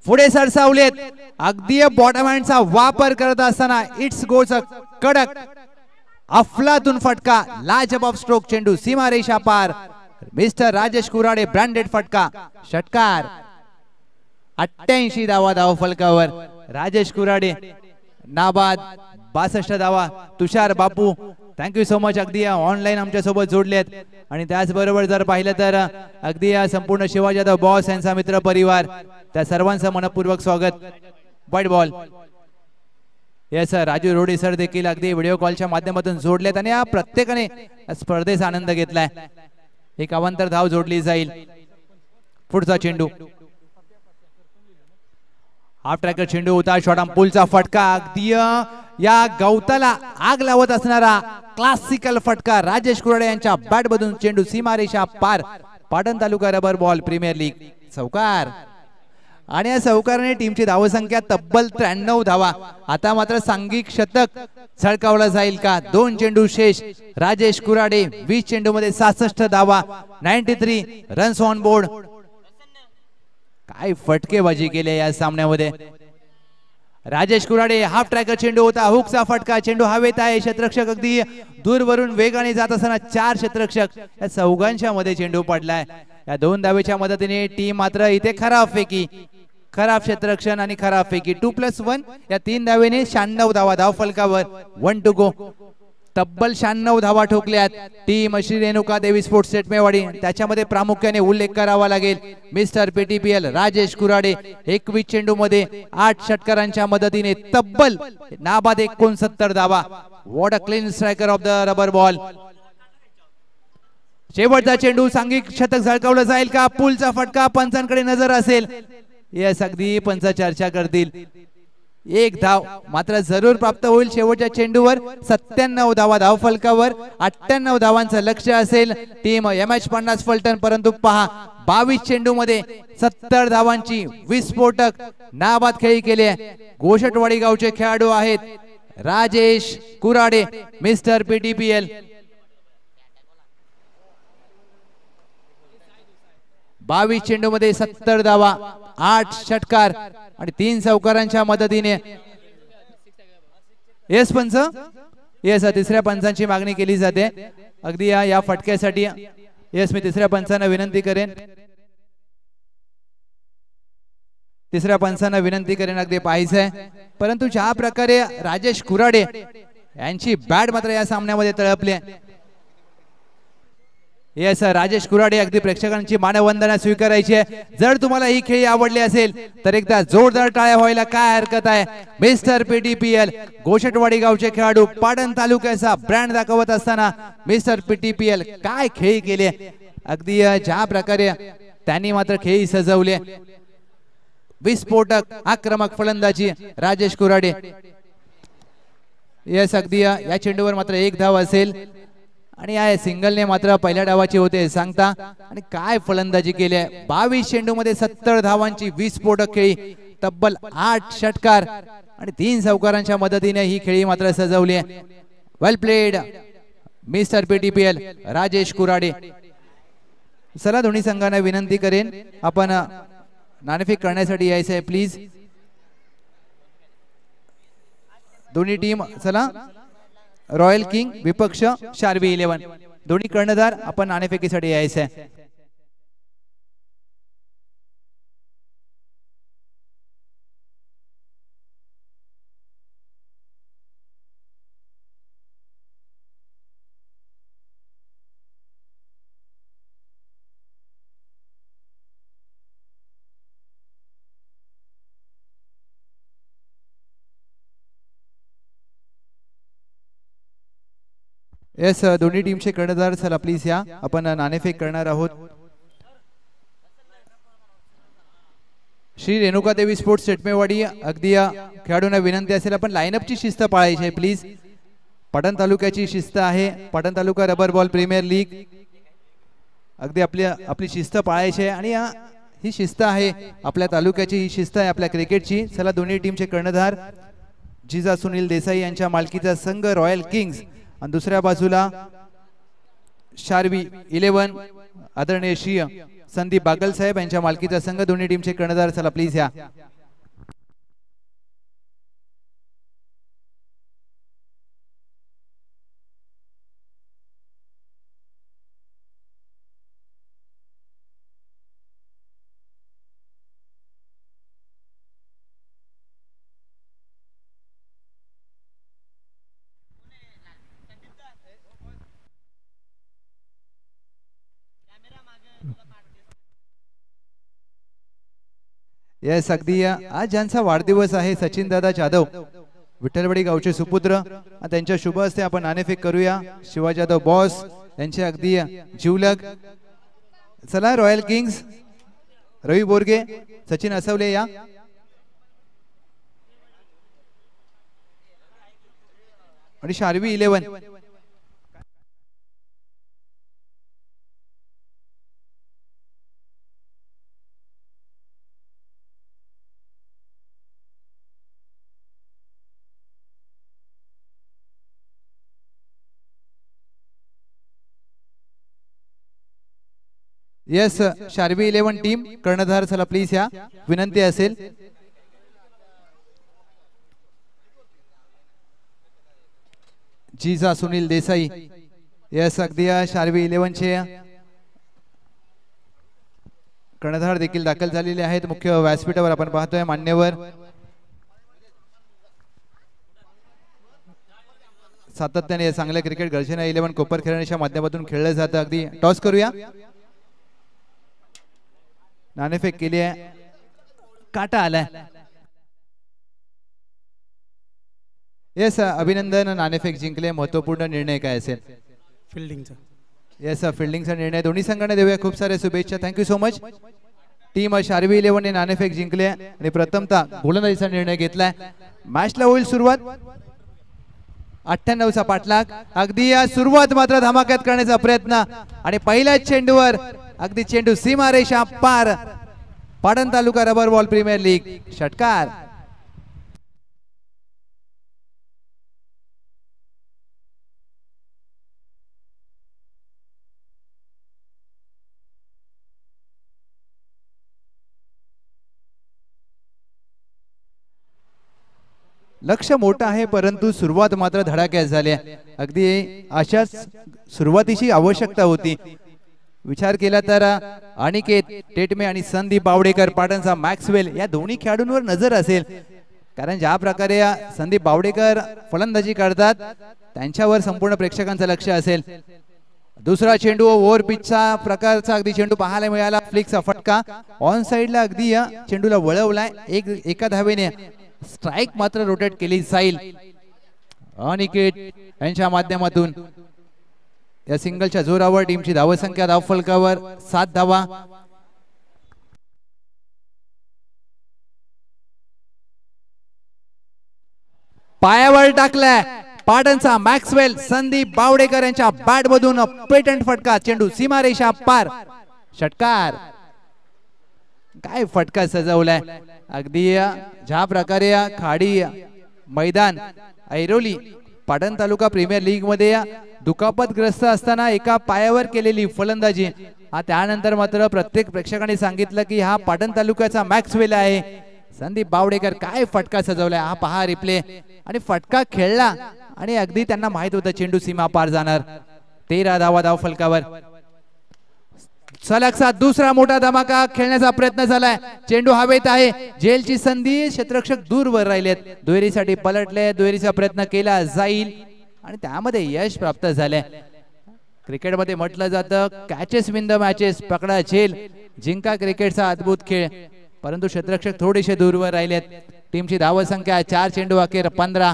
पुढे सरसावलेत. अगदी बॉटम हँडचा वापर करत असताना इट्स गोज कडक अफलातून फटका, लाजबाब स्ट्रोक चेंडू, सीमारेषा पार. मिस्टर राजेश कुराडे ब्रँडेड फटका, षटकार. 88 धावा धाव फलकावर. राजेश कुराडे नाबाद, 62 धावा. तुषार बापू थँक्यू सो मच. अगदी ऑनलाईन आमच्या सोबत जोडलेत. आणि त्याचबरोबर जर पाहिलं तर अगदी संपूर्ण शिवाजी यादव बॉस यांचा मित्र परिवार, त्या सर्वांचं मनपूर्वक स्वागत. White ball. Yes Raju Rode sir देखील अगदी व्हिडिओ कॉलच्या माध्यमातून जोडलेत आणि या प्रत्येकाने स्पर्धेचा आनंद घेतलाय. एक अवांतर धाव जोडली जाईल. पुढचा चेंडू हाफ ट्रॅकर चेंडू होता. शॉर्ट पुलचा फटका, अगदी या गवताला आग लावत असणारा क्लासिकल फटका. राजेश कुराडे यांच्या बॅट मधून चेंडू सीमारेषा पार. Patan taluka rubber ball premier league चौकार. आणि या चौकाराने टीमची धावसंख्या तब्बल 93 धावा. आता मात्र सांघिक शतक झळकावला जाईल का. 2 चेंडू शेष. राजेश कुराडे 20 चेंडू मध्ये 66 धावा, 93 रन्स ऑन बोर्ड. काय फटकेबाजी केली या सामन्यामध्ये. राजेश कुराडे हाफ ट्रॅकर चेंडू होता, हुकचा फटका, चेंडू हवेत आहे. क्षेत्ररक्षक अगदी दूरवरून वेगाने जात असताना 4 क्षेत्ररक्षक या चौघांच्या मध्ये चेंडू पडलाय. या 2 धावेच्या मदतीने टीम मात्र इथे खराबपैकी खराब क्षेत्ररक्षण आणि खराबपैकी 2+1 या 3 धावेने 96 धावा धाव फलकावर. 1 टू गो. तब्बल 96 धावा ठोकल्यात टीम श्री रेणुका देवी स्पोर्ट्स टेटमेवाडी. त्याच्यामध्ये प्रामुख्याने उल्लेख करावा लागेल मिस्टर PTPL राजेश कुराडे 21 चेंडू मध्ये 8 षटकारांच्या मदतीने तब्बल नाबाद 69 धावा. What a clean striker of the rubber ball. शेवटचा चेंडू सांघिक शतक झळकावलं जाईल का. पुलचा फटका, पंचांकडे नजर असेल. येस अगदी पंच चर्चा करतील. 1 धाव मात्र जरूर प्राप्त होईल शेवटच्या चेंडूवर. 97 धावा धाव फलकावर. 98 धावांचं लक्ष्य असेल टीम MH50 फलटण. परंतु पहा 22 चेंडू मध्ये 70 धावांची विस्फोटक नाबाद खेळी केली आहे. गोषटवाडी गावचे खेळाडू आहेत राजेश कुराडे मिस्टर पीटीपीएल. 22 चेंडू मध्ये 70 धावा, 8 षटकार आणि 3 चौकारांच्या मदतीने येस पंच येस तिसऱ्या पंचांची मागणी केली जाते अगदी या फटक्यासाठी. येस मी तिसऱ्या पंचांना विनंती करेन, तिसऱ्या पंचांना विनंती करेन अगदी पाहायचंय. परंतु ज्या प्रकारे राजेश कुराडे यांची बॅट मात्र या सामन्यामध्ये तळपली. येस राजेश कुराडे अगदी प्रेक्षकांची मानवंदना स्वीकारायची आहे. जर तुम्हाला ही खेळी आवडली असेल तर एकदा जोरदार टाळ्या व्हायला काय हरकत आहे. मिस्टर पीटीपीएल गोशटवाडी गावचे खेळाडू पाटण तालुक्याचा ब्रँड दाखवत असताना मिस्टर पीटीपीएल काय खेळी केली अगदी ज्या प्रकारे त्यांनी मात्र खेळी सजवले. विस्फोटक आक्रमक फलंदाजी राजेश कुराडे. येस अगदी या चेंडूवर मात्र 1 धाव असेल आणि या सिंगलने मात्र पहिल्या डावाची होते सांगता. आणि काय फलंदाजी केली आहे. 22 चेंडू मध्ये 70 धावांची विस्फोटक खेळी, तब्बल 8 षटकार आणि 3 चौकारांच्या मदतीने ही खेळी मात्र सजवली आहे. वेल प्लेड मिस्टर पीटीपीएल राजेश कुराडे. चला दोन्ही संघांना विनंती करेन आपण नाणेफेक करण्यासाठी यायचं आहे प्लीज. दोन्ही टीम चला. रॉयल किंग विपक्ष शार्वी 11 दोन्ही कर्णधार आपण नाणेफेकीसाठी यायचं आहे. येस दोन्ही टीमचे कर्णधार चला प्लीज या आपण नाणेफेक करणार आहोत. श्री रेणुका देवी स्पोर्ट्स सेटमेवाडी अगदी खेळाडूंना विनंती असेल आपण लाईनअपची शिस्त पाळायची आहे प्लीज. पाटण तालुक्याची शिस्त आहे, Patan taluka rubber ball premier league. अगदी आपली शिस्त पाळायची आहे आणि ही शिस्त आहे आपल्या तालुक्याची, ही शिस्त आहे आपल्या क्रिकेटची. चला दोन्ही टीमचे कर्णधार जिजा सुनील देसाई यांच्या मालकीचा संघ रॉयल किंग्स आणि दुसऱ्या बाजूला शार्वी 11 आदरणीय श्री संदीप बागल साहेब यांच्या मालकीचा संघ. दोन्ही टीमचे कर्णधार चला प्लीज या. येस अगदी आज ज्यांचा वाढदिवस आहे सचिन दादा जाधव विठ्ठलवाडी गावचे सुपुत्र, त्यांच्या शुभ हस्ते आपण नाणेफेक करूया. शिवाजी जाधव बॉस यांचे अगदी जीवलग. चला रॉयल किंग्स रवी बोरगे सचिन असवले या. आणि शार्वी 11 येस शार्वी 11 टीम कर्णधार चला प्लीज या विनंती असेल. जिजा सुनील देसाई येस अगदी शार्वी 11 चे कर्णधार देखील दाखल झालेले आहेत. मुख्य व्यासपीठावर आपण पाहतोय मान्यवर सातत्याने चांगल्या क्रिकेट गर्जना 11 कोपर खेळण्याच्या माध्यमातून खेळलं जातं. अगदी टॉस करूया. नाणेफेक केली आहे, काटा आलाय. येस अभिनंदन, नाणेफेक जिंकले. महत्वपूर्ण निर्णय काय असेल? फिल्डिंगचा. येस फिल्डिंगचा निर्णय. दोन्ही संघांना देऊया खूप साऱ्या शुभेच्छा. Thank you so much. Team Sharvi 11 ने नाणेफेक जिंकले आणि प्रथमतः गोलंदाजीचा निर्णय घेतलाय. मॅचला होईल सुरुवात. 98चा पाठलाग. अगदी या सुरुवात मात्र धमाक्यात करण्याचा प्रयत्न आणि पहिल्याच चेंडूवर अगदी चेंडू सीमारेषा पार. Patan taluka rubber ball premier league षटकार. लक्ष मोठं आहे परंतु सुरुवात मात्र धडाक्यात झाली. अगदी अशाच सुरुवातीची आवश्यकता होती. विचार केला तर अनिकेत टेटमे आणि संदीप बावडेकर पाटणचा मॅक्सवेल या दोन्ही खेळाडूंवर नजर असेल. कारण ज्या प्रकारे संदीप बावडेकर फलंदाजी करतात त्यांच्यावर संपूर्ण प्रेक्षकांचं लक्ष असेल. दुसरा चेंडू ओव्हर पिचचा प्रकारचा अगदी चेंडू पाहायला मिळाला. फ्लिकचा फटका ऑन साइडला अगदी या चेंडूला वळवलाय. एका धावेने स्ट्राइक मात्र रोटेट केली जाईल. अनिकेत यांच्या माध्यमातून या सिंगलच्या जोरावर टीमची धावसंख्या धावफलकावर 7 धावा. पायावर टाकलाय पाटणचा मॅक्सवेल. संदीप बावडेकर यांच्या बॅट मधून पेटंट फटका. चेंडू सीमारेषा पार. षटकार. काय फटका सजवलाय. अगदी ज्या प्रकारे खाडी मैदान ऐरोली पाटण तालुका प्रीमियर लीग मध्ये दुखापतग्रस्त असताना एका पायावर केलेली फलंदाजी. त्यानंतर मात्र प्रत्येक प्रेक्षकाने सांगितलं की हा पाटण तालुक्याचा मॅक्सवेल आहे. संदीप बावडेकर काय फटका सजवलाय. हा पहा रिप्ले. आणि फटका खेळला आणि अगदी त्यांना माहित होतं चेंडू सीमा पार जाणार. 13 धावा धावफलकावर. सलगचा दुसरा मोठा धमाका खेळण्याचा प्रयत्न झालाय. चेंडू हवेत आहे. जेलची संधी. क्षेत्ररक्षक दूरवर राहिलेत. दुहेरीसाठी पलटले. दुहेरीचा प्रयत्न केला जाईल आणि त्यामध्ये यश प्राप्त झाले. क्रिकेटमध्ये म्हटलं जातं कॅचेस विन द मॅचेस. पकडा झेल जिंका क्रिकेटचा अद्भुत खेळ. परंतु क्षेत्ररक्षक थोडेसे दूरवर राहिलेत. टीमची धावसंख्या 4 चेंडू अखेर 15.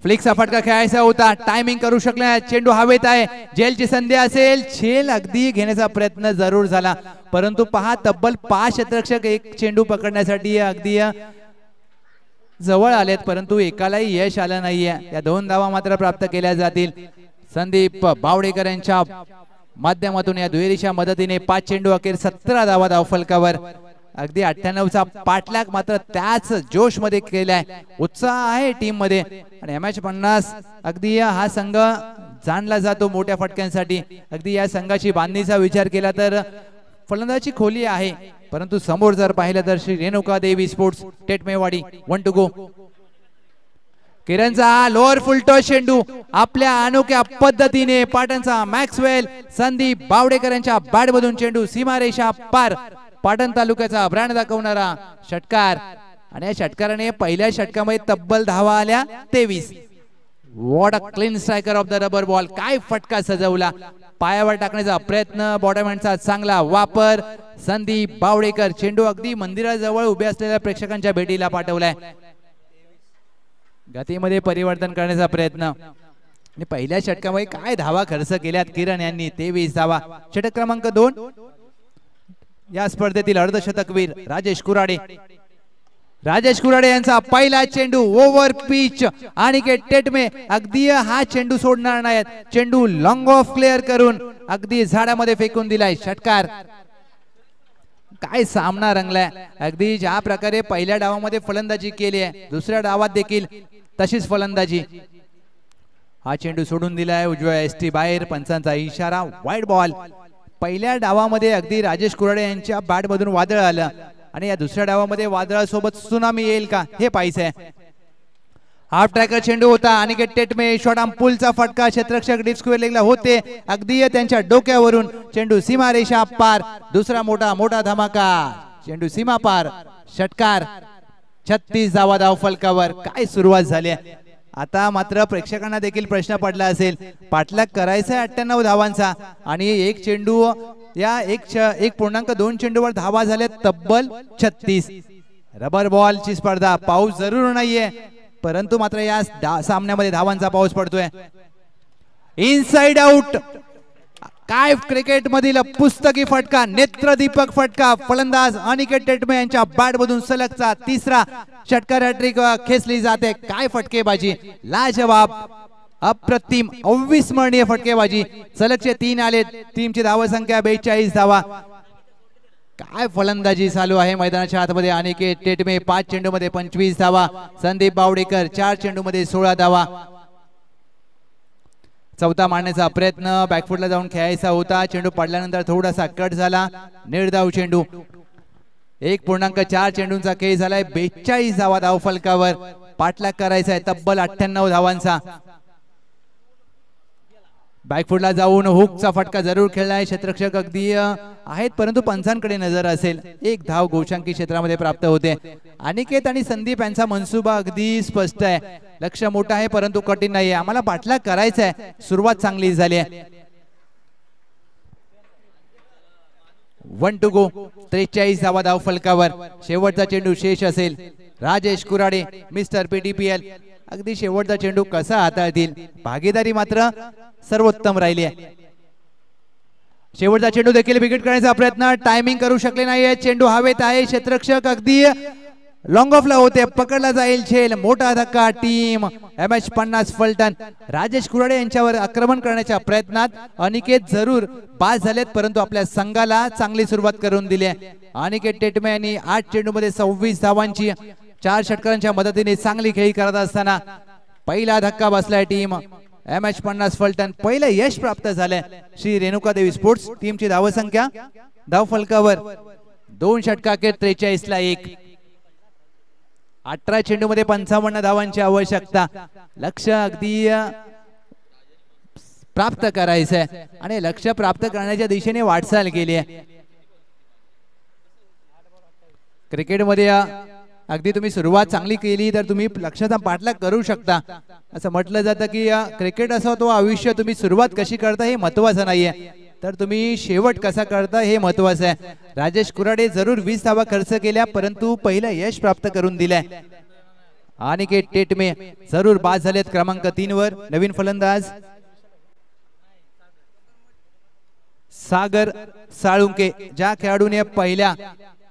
फ्लिकचा फटका खेळायचा होता. टायमिंग करू शकला. चेंडू हवेत आहे. जेलची संधी असेल. झेल अगदी घेण्याचा प्रयत्न जरूर झाला परंतु पहा तब्बल 5 क्षेत्ररक्षक एक चेंडू पकडण्यासाठी अगदी जवळ आलेत परंतु एकालाही यश आलं नाहीये. या 2 धावा मात्र प्राप्त केल्या जातील. संदीप बावडेकर यांच्या माध्यमातून या दुहेरीच्या मदतीने 5 चेंडू अखेर 17 धावा धावफलकावर. अगदी 98चा पाठलाग मात्र त्याच जोश मध्ये केलाय. उत्साह आहे टीम मध्ये आणि MH50 अगदी हा संघ जाणला जातो मोठ्या फटक्यांसाठी. अगदी या संघाची बांधणीचा विचार केला तर फलंदाजी खोली आहे परंतु समोर जर पाहिलं तर Shri Renuka Devi sports Tetmewadi 1 to go. किरणचा लोअर फुलटॉस चेंडू आपल्या अनोख्या पद्धतीने पाटणचा मॅक्सवेल संदीप बावडेकर यांच्या बॅट मधून चेंडू सीमारेषा पार. पाटण तालुक्याचा ब्रँड दाखवणारा षटकार आणि या षटकाराने पहिल्या षटकामध्ये तब्बल धावा आल्या 23. What a clean striker of the rubber ball. काय फटका सजवला. पायावर टाकण्याचा प्रयत्न. बॉटमहँडचा चांगला वापर. संदीप बावडेकर चेंडू अगदी मंदिराजवळ उभे असलेल्या प्रेक्षकांच्या भेटीला पाठवलाय. गतीमध्ये परिवर्तन करण्याचा प्रयत्न आणि पहिल्या षटकामध्ये काय धावा खर्च केल्यात किरण यांनी. 23 धावा. षटक क्रमांक 2 या स्पर्धेतील अर्धशतकवीर राजेश कुराडे. राजेश कुराडे यांचा पहिला चेंडू ओव्हर पिच. अनिकेत टेटमे अगदी हा चेंडू सोडणार नाहीत. चेंडू लॉंग ऑफ क्लिअर करून अगदी झाडामध्ये फेकून दिलाय. षटकार. काय सामना रंगलाय. अगदी ज्या प्रकारे पहिल्या डावामध्ये फलंदाजी केली आहे दुसऱ्या डावात देखील तशीच फलंदाजी. हा चेंडू सोडून दिलाय उजव्या एसटी बाहेर. पंचांचा इशारा. Wide ball. पहिल्या डावामध्ये अगदी राजेश कुराडे यांच्या बॅट मधून वादळ आलं आणि या दुसऱ्या डावामध्ये वादळासोबत सुनामी येईल का हे पाहायचंय. हाफ ट्रॅकर चेंडू होता. अनिकेत टेटमे शॉट आर्म पुलचा फटका. क्षेत्ररक्षक डीप स्क्वेअर लेगला होते अगदी त्यांच्या डोक्यावरून. चेंडू सीमारेषा पार. दुसरा मोठा धमाका. चेंडू सीमा पार. षटकार. 36 धावा धावफलकावर. काय सुरुवात झाली. आता मात्र प्रेक्षकांना देखील प्रश्न पडला असेल पाठलाग करायचा 98 धावांचा आणि एक चेंडू या 1.2 चेंडूवर धावा झाल्या तब्बल 36. रबर बॉलची स्पर्धा. पाऊस जरूर नाहीये परंतु मात्र या सामन्यामध्ये धावांचा पाऊस पडतोय. Inside out. काय क्रिकेट मधील पुस्तकी फटका. नेत्रदीपक फटका. फलंदाज अनिकेत टेटमे यांच्या बॅट मधून सलगचा 3रा षटकार. हॅट्रिक खेचली जाते. काय फटकेबाजी. लाजवाब. अप्रतिम अविस्मरणीय फटकेबाजी. सलगचे 3 आले. टीमची धावसंख्या 42 धावा. काय फलंदाजी चालू आहे मैदानाच्या आतमध्ये. अनिकेत टेटमे 5 चेंडूमध्ये 25 धावा. संदीप बावडेकर 4 चेंडूमध्ये 16 धावा. चौथा मारण्याचा प्रयत्न बॅकफुटला जाऊन खेळायचा होता, चेंडू पडल्यानंतर थोडासा कट झाला, निर्धाव चेंडू. 1.4 चेंडूंचा खेळ झालाय, 42 धावा धाव फलकावर. पाठलाग करायचा आहे तब्बल 98 धावांचा. बॅकफुटला जाऊन हुकचा फटका जरूर खेळलाय, क्षेत्ररक्षक अगदी आहेत परंतु पंचांकडे नजर असेल. 1 धाव गोशांकी क्षेत्रामध्ये प्राप्त होते. अनिकेत आणि संदीप यांचा मनसुबा अगदी स्पष्ट आहे, लक्ष्य मोठं आहे परंतु कठीण नाहीये, आम्हाला पाठलाग करायचा आहे. सुरुवात चांगली झाली आहे. 1 टू गो, 43 धावा धाव फलकावर. शेवटचा चेंडू शेष असेल. राजेश कुराडे मिस्टर पीटीपीएल अगदी शेवटचा चेंडू कसा हाताळतील, भागीदारी मात्र सर्वोत्तम राहिली आहे. शेवटचा चेंडू देखील विकेट करण्याचा प्रयत्न, टायमिंग करू शकले नाहीये, चेंडू हवेत आहे. क्षेत्ररक्षक अगदी लॉंग ऑफला होते, पकडला जाईल झेल. मोठा धक्का टीम MH50 फलटण. राजेश कुराडे यांच्यावर आक्रमण करण्याच्या प्रयत्नात अनिकेत जरूर बाद झालेत परंतु आपल्या संघाला चांगली सुरुवात करून दिली आहे. अनिकेत टेटमे यांनी 8 चेंडूमध्ये 26 धावांची 4 षटकारांच्या मदतीने चांगली खेळी करत असताना पहिला धक्का बसलाय टीम MH50 फलटण. पहिलं यश प्राप्त झालंय श्री रेणुका देवी स्पोर्ट्स टीमची धावसंख्या धाव फलकावर 2 षटकाखेर 43 ला 1. 18 चेंडूमध्ये 55 धावांची आवश्यकता. लक्ष्य अगदी प्राप्त करायचंय आणि लक्ष्य प्राप्त करण्याच्या दिशेने वाटचाल केली आहे. क्रिकेटमध्ये अगदी तुम्ही सुरुवात चांगली केली तर तुम्ही लक्ष्याचा पाठलाग करू शकता. असं म्हटलं जातं की क्रिकेट असो तो आयुष्य, तुम्ही सुरुवात कशी करता हे महत्वाचं नाहीये तर तुम्ही शेवट कसा करता हे महत्वाचं आहे. राजेश कुराडे जरूर 20 धावा खर्च केल्या परंतु पहिलं यश प्राप्त करून दिलंय. अनिकेत टेटमे जरूर बाद झालेत क्रमांक 3 वर. नवीन फलंदाज सागर साळुंके, ज्या खेळाडूने पहिल्या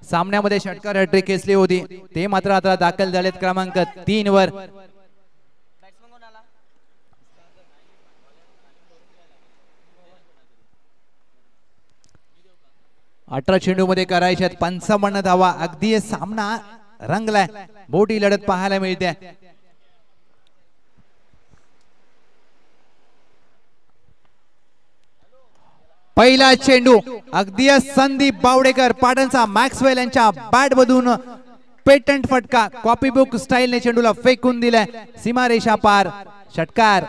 सामन्यामध्ये षटकार हॅट्रिक खेचली होती ते मात्र आता दाखल झालेत क्रमांक 3 वर. अठरा चेंडू मध्ये करायच्यात 55 धावा. अगदी सामना रंगलाय, मोठी लढत पाहायला मिळते. पहिला चेंडू अगदी संदीप बावडेकर पाटणचा मॅक्सवेल यांच्या बॅट मधून पेटंट फटका कॉपी बुक स्टाईलने चेंडूला फेकून दिलाय. सीमारेषा पार, षटकार.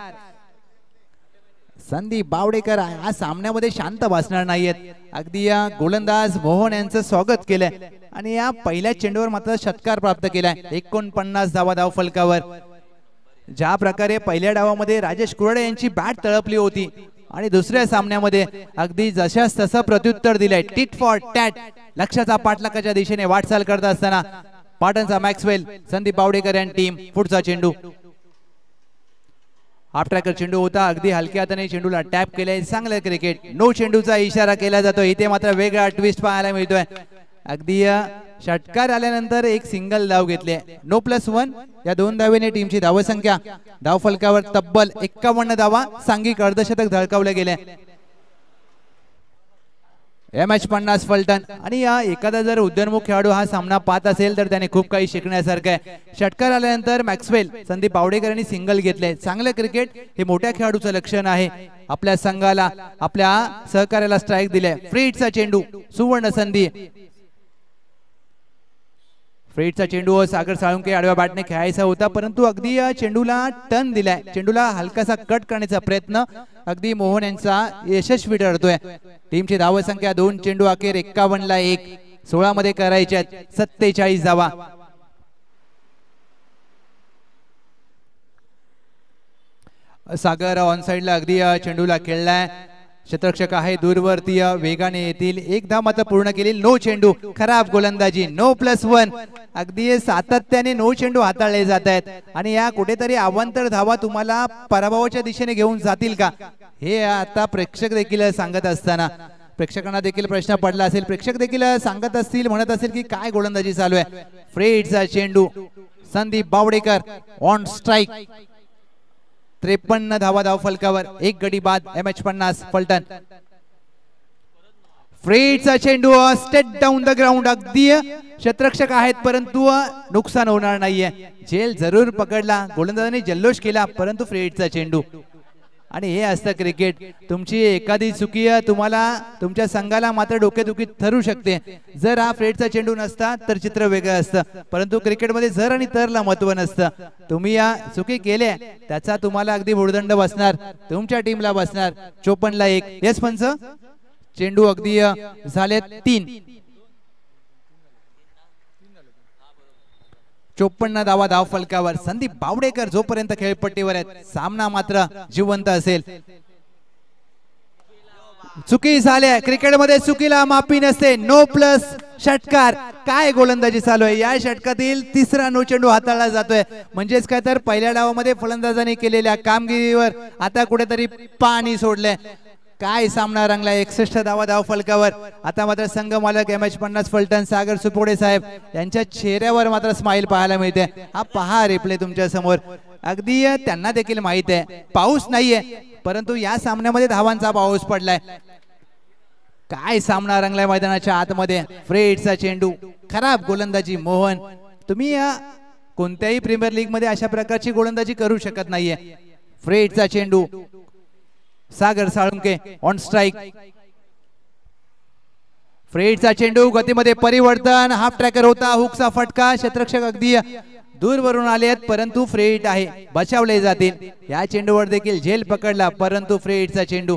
संदीप बावडेकर या सामन्यामध्ये शांत बसणार नाहीयेत. अगदी या गोलंदाज मोहन यांचं स्वागत केलंय आणि या पहिल्या चेंडूवर मात्र षटकार प्राप्त केलाय. 49 धावा धाव फलकावर. ज्या प्रकारे पहिल्या डावामध्ये राजेश कुराडे यांची बॅट तळपली होती आणि दुसऱ्या सामन्यामध्ये अगदी जशास तसं प्रत्युत्तर दिलंय. टिट फॉर टॅट लक्ष्याचा पाठलागाच्या दिशेने वाटचाल करत असताना पाटणचा मॅक्सवेल, संदीप बावडेकर यांची टीम. पुढचा चेंडू हाफ ट्रॅकर चेंडू होता, अगदी हलक्या हाताने चेंडूला टॅप केलाय. चांगलं क्रिकेट. नो चेंडूचा इशारा केला जातो. इथे मात्र वेगळा ट्विस्ट पाहायला मिळतोय. अगदी षटकार आल्यानंतर एक सिंगल धाव घेतले. नो +1 या 2 धावेने टीमची धावसंख्या धाव फलकावर तब्बल 51 धावा. सांघिक अर्धशतक झळकावले गेले. MH50 फलटण. आणि या एखादा जर उद्योन्मुख खेळाडू हा सामना पाहत असेल तर त्याने खूप काही शिकण्यासारखं आहे. षटकार आल्यानंतर मॅक्सवेल, संदीप बावडेकर यांनी सिंगल घेतले. चांगलं क्रिकेट हे मोठ्या खेळाडूचं लक्षण आहे. आपल्या संघाला, आपल्या सहकार्याला स्ट्राईक दिले. फ्रीडचा चेंडू, सुवर्ण संधी. फ्रीडचा चेंडू सागर साळुंके आडव्या बॅटने खेळायचा होता परंतु अगदी चेंडूला टर्न दिलाय. चेंडूला हलकासा कट करण्याचा प्रयत्न अगदी मोहन यांचा यशस्वी ठरतोय. टीमची धावसंख्या 2 चेंडू अखेर 51 ला 1. 16 मध्ये करायच्यात 47 धावा. सागर ऑन साइडला अगदी चेंडूला खेळलाय. क्षेत्ररक्षक आहे दूरवरती, वेगाने येतील. 1 धाव मात्र पूर्ण केली. नो चेंडू, खराब गोलंदाजी. नो +1. अगदी सातत्याने नो चेंडू हाताळले जात आहेत आणि या कुठेतरी अवांतर धावा तुम्हाला पराभवाच्या दिशेने घेऊन जातील का हे आता प्रेक्षक देखील सांगत असताना प्रेक्षकांना देखील प्रश्न पडला असेल. प्रेक्षक देखील सांगत असतील, म्हणत असतील की काय गोलंदाजी चालू आहे. फ्रेडचा चेंडू, संदीप बावडेकर ऑन स्ट्राइक. 53 धावा धाव फलकावर. 1 गडी बाद. MH50 फलटण. फ्रेडचा चेंडू स्टेट डाऊन द ग्राउंड. अगदी क्षेत्ररक्षक आहेत परंतु नुकसान होणार नाहीये. झेल जरूर पकडला, गोलंदाजाने जल्लोष केला परंतु फ्रेडचा चेंडू आणि हे असतं क्रिकेट. तुमची एखादी चुकी तुम्हाला तुमच्या संघाला मात्र डोकेदुखी ठरू शकते. जर हा फ्रेडचा चेंडू नसता तर चित्र वेगळं असतं, परंतु क्रिकेटमध्ये जर आणि तरला महत्व नसतं. तुम्ही या चुकी केल्या त्याचा तुम्हाला अगदी भुर्दंड बसणार, तुमच्या टीमला बसणार. 54 ला 1. येस पंच. चेंडू अगदी झाले 3. 54 धावा धाव फलकावर. संदीप बावडेकर जोपर्यंत खेळपट्टीवर आहेत सामना मात्र जिवंत असेल. चुकी झाल्या क्रिकेटमध्ये, चुकीला माफी नसते. नो प्लस षटकार. काय गोलंदाजी चालू आहे. या षटकातील तिसरा नो चेंडू हाताळला जातोय. म्हणजेच काय तर पहिल्या डावामध्ये फलंदाजांनी केलेल्या कामगिरीवर आता कुठेतरी पाणी सोडलंय. काय सामना रंगला. 61 धावा धाव फलकावर. आता मात्र संघ मालक MH50 फलटण सागर सुपोडे साहेब यांच्या चेहऱ्यावर मात्र स्माइल पाहायला मिळते. हा पहा रिप्ले तुमच्या समोर. अगदी त्यांना देखील माहित आहे पाऊस नाहीये, परंतु या सामन्यामध्ये धावांचा पाऊस पडलाय. काय सामना रंगलाय मैदानाच्या आतमध्ये. फ्रेडचा चेंडू. खराब गोलंदाजी मोहन. तुम्ही या कोणत्याही प्रीमियर लीग मध्ये अशा प्रकारची गोलंदाजी करू शकत नाहीये. फ्रेडचा चेंडू. सागर साळुंके ऑन स्ट्राइक. फ्रेडचा चेंडू. गतीमध्ये परिवर्तन. हाफ ट्रॅकर होता. हुकचा फटका. क्षेत्ररक्षक अगदी दूरवरून आले आहेत, परंतु फ्रेड आहे, बचावले जातील. या चेंडूवर देखील झेल पकडला, परंतु फ्रेडचा चेंडू.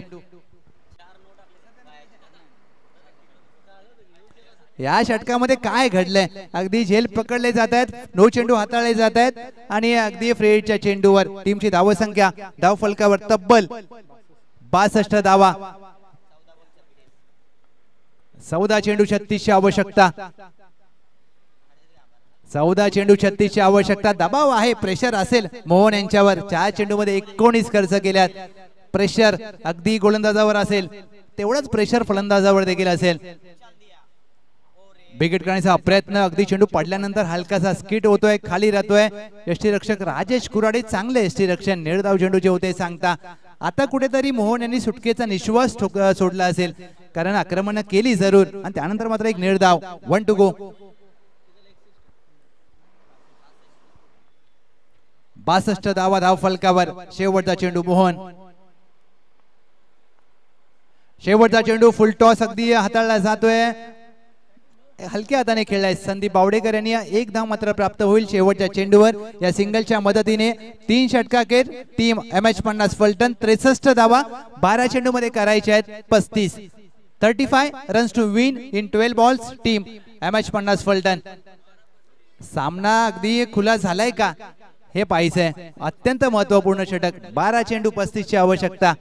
या षटकामध्ये काय घडलंय. अगदी झेल पकडले जात आहेत, नो चेंडू हाताळले जात आहेत आणि अगदी फ्रेडच्या चेंडूवर टीमची धावसंख्या धाव फलकावर तब्बल 62 धावा. 14 चेंडू 36 ची आवश्यकता. 14 चेंडू 36 ची आवश्यकता. दबाव आहे, प्रेशर असेल मोहन यांच्यावर. 4 चेंडू मध्ये 19 खर्च केल्यात. प्रेशर अगदी गोलंदाजावर असेल, तेवढंच प्रेशर फलंदाजावर देखील असेल. बिगेट करण्याचा प्रयत्न. अगदी चेंडू पडल्यानंतर हलकासा स्किट होतोय, खाली राहतोय. यष्टीरक्षक राजेश कुराडे चांगले यष्टीरक्षण. निर्धाव चेंडू जे होते सांगता. आता कुठेतरी मोहन यांनी सुटकेचा निश्वास सोडला असेल, कारण आक्रमण केली जरूर आणि त्यानंतर मात्र एक निर्धाव. 1 टू गो. 62 धावा धाव फलकावर. शेवटचा चेंडू मोहन. शेवटचा चेंडू फुल टॉस अगदी हाताळला जातोय. हलक्या हाताने खेळलाय. संदीप बावडेकर यांनी एक धाव मात्र प्राप्त होईल शेवटच्या चेंडूवर. या सिंगलच्या मदतीने 3 षटकाखेर टीम MH50 फलटण 63 धावा 12 चेंडू मध्ये करायचे आहेत. 35 runs to win in 12 balls. Team MH50 Phaltan. सामना अगदी खुला झालाय का हे पाहायचंय. अत्यंत महत्वपूर्ण षटक. 12 चेंडू 35 ची आवश्यकता.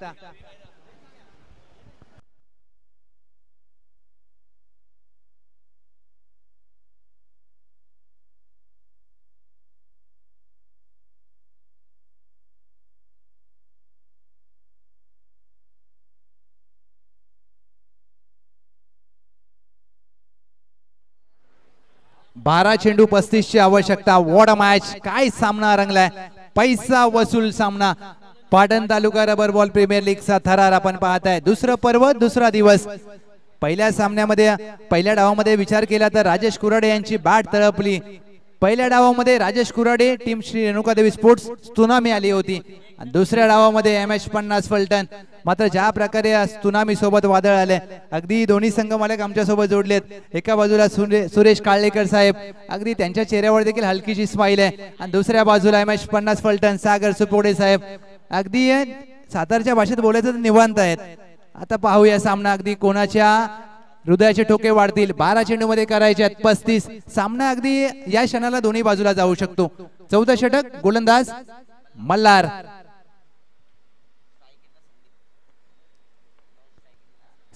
बारा चेंडू 35 ची आवश्यकता. What a match. काय सामना रंगलाय. पैसा वसूल सामना. Patan taluka rubber ball premier लीगचा थरार आपण पाहताय. दुसरं पर्व, दुसरा दिवस. पहिल्या सामन्यामध्ये पहिल्या डावामध्ये विचार केला तर राजेश कुराडे यांची बॅट तळपली. पहिल्या डावामध्ये Rajesh Kurade team Shri Renukadevi sports tsunami आली होती. दुसऱ्या डावामध्ये MH50 फलटण. मात्र ज्या प्रकारे त्सुनामी सोबत वादळ आले, अगदी दोन्ही संघ मालक आमच्या सोबत जोडलेत. एका बाजूला सुरेश काळलेकर साहेब, अगदी त्यांच्या चेहऱ्यावर देखील हलकीशी स्माइल आहे. आणि दुसऱ्या बाजूला MH50 फलटण सागर सुपोडे साहेब, अगदी सातारच्या भाषेत बोलायचं तर निवांत आहेत. आता पाहूया सामना अगदी कोणाच्या हृदयाचे ठोके वाढतील. 12 चेंडू मध्ये करायचे आहेत 35. सामना अगदी या क्षणाला दोन्ही बाजूला जाऊ शकतो. 14 षटक. गोलंदाज मल्हार.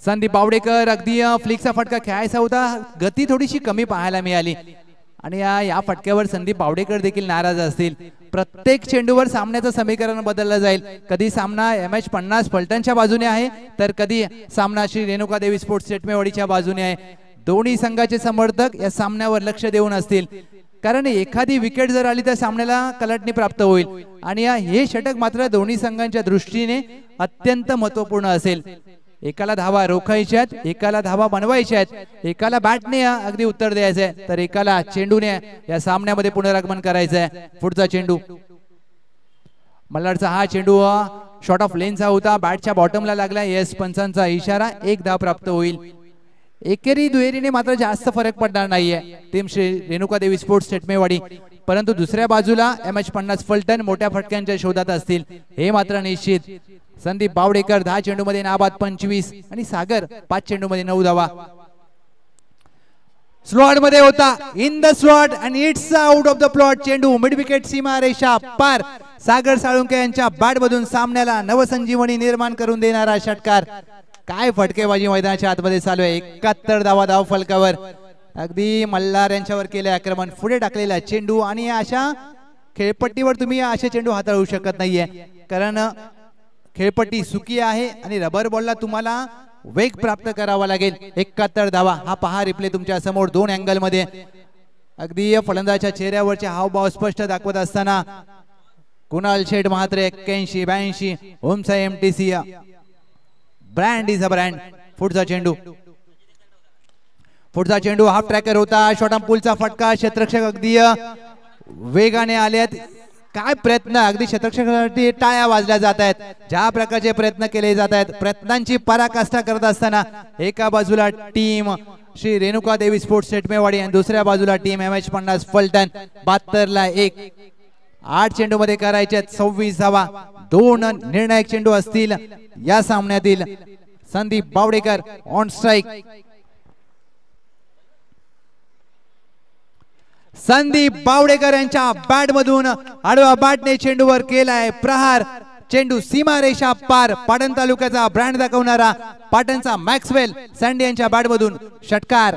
संदीप बावडेकर, अगदी फ्लिकचा फटका खेळायचा होता, गती थोडीशी कमी पाहायला मिळाली आणि या फटक्यावर संदीप बावडेकर देखील नाराज असतील. प्रत्येक चेंडूवर सामन्याचं समीकरण बदललं जाईल. कधी सामना MH50 फलटणच्या बाजूने आहे तर कधी सामना श्री रेणुकादेवी स्पोर्ट्स चेटमेवाडीच्या बाजूने आहे. दोन्ही संघाचे समर्थक या सामन्यावर लक्ष देऊन असतील, कारण एखादी विकेट जर आली तर सामन्याला कलाटणी प्राप्त होईल आणि हे षटक मात्र दोन्ही संघांच्या दृष्टीने अत्यंत महत्त्वपूर्ण असेल. एकाला धावा रोखायच्या आहेत, एकाला धावा बनवायच्या आहेत, एकाला बॅटने अगदी उत्तर द्यायचंय तर एकाला चेंडूने या सामन्यामध्ये पुनरागमन करायचंय. पुढचा चेंडू मल्हारचा. हा चेंडू शॉर्ट ऑफ लेनचा होता, बॅटच्या बॉटमला लागला. येस, पंचांचा इशारा, 1 धाव प्राप्त होईल. एकेरी दुहेरीने मात्र जास्त फरक पडणार नाहीये टीम श्री रेणुका देवी स्पोर्ट्स चेटमेवाडी, परंतु दुसऱ्या बाजूला MH50 फलटण मोठ्या फटक्यांच्या शोधात असतील हे मात्र निश्चित. संदीप बावडेकर 10 चेंडूमध्ये नाबाद 25 आणि सागर 5 चेंडूमध्ये 9 धावा. स्लॉट मध्ये होता, in the slot and it's out of the plot. चेंडू मिड विकेट सीमा रेषा पार. सागर साळुंके यांच्या बॅट मधून सामन्याला नवसंजीवनी निर्माण करून देणारा षटकार. काय फटकेबाजी मैदानाच्या आतमध्ये चालू आहे. 71 धावा धाव फलकावर. अगदी मल्हार यांच्यावर केले आक्रमण, पुढे टाकलेला चेंडू आणि अशा खेळपट्टीवर तुम्ही असे चेंडू हाताळू शकत नाहीये, कारण खेळपट्टी सुकी आहे आणि रबर बॉलला तुम्हाला वेग प्राप्त करावा लागेल. 71 धावा. हा पहा रिप्ले तुमच्या समोर 2 अँगल मध्ये. अगदी फलंदाच्या चेहऱ्यावरचे हावभाव स्पष्ट दाखवत असताना Kunal Sheth Mhatre 81-82. Omsai MTC brand is a brand. पुढचा चेंडू हाफ ट्रॅकर होता. शॉर्ट ऑन पुलचा फटका. क्षेत्ररक्षक अगदी वेगाने आलेत. काय प्रयत्न, अगदी क्षेत्ररक्षकासाठी टाळ्या वाजल्या जात आहेत. ज्या प्रकारचे प्रयत्न केले जात आहेत, प्रयत्नांची पराकाष्ठा करत असताना एका बाजूला टीम श्री रेणुका देवी स्पोर्ट्स चेटमेवाडी आणि दुसऱ्या बाजूला टीम MH50 फलटण. 72 ला 1. 8 चेंडू मध्ये करायचे 26 धावा. 2 निर्णायक चेंडू असतील या सामन्यातील. Sandeep Bawdekar on strike. संदीप बावडेकर यांच्या बॅट मधून आडवा बॅटने चेंडूवर केलाय प्रहार. चेंडू सीमारेषा पार. पाटण तालुक्याचा ब्रँड दाखवणारा पाटणचा मॅक्सवेल सँडी यांच्या बॅट मधून षटकार.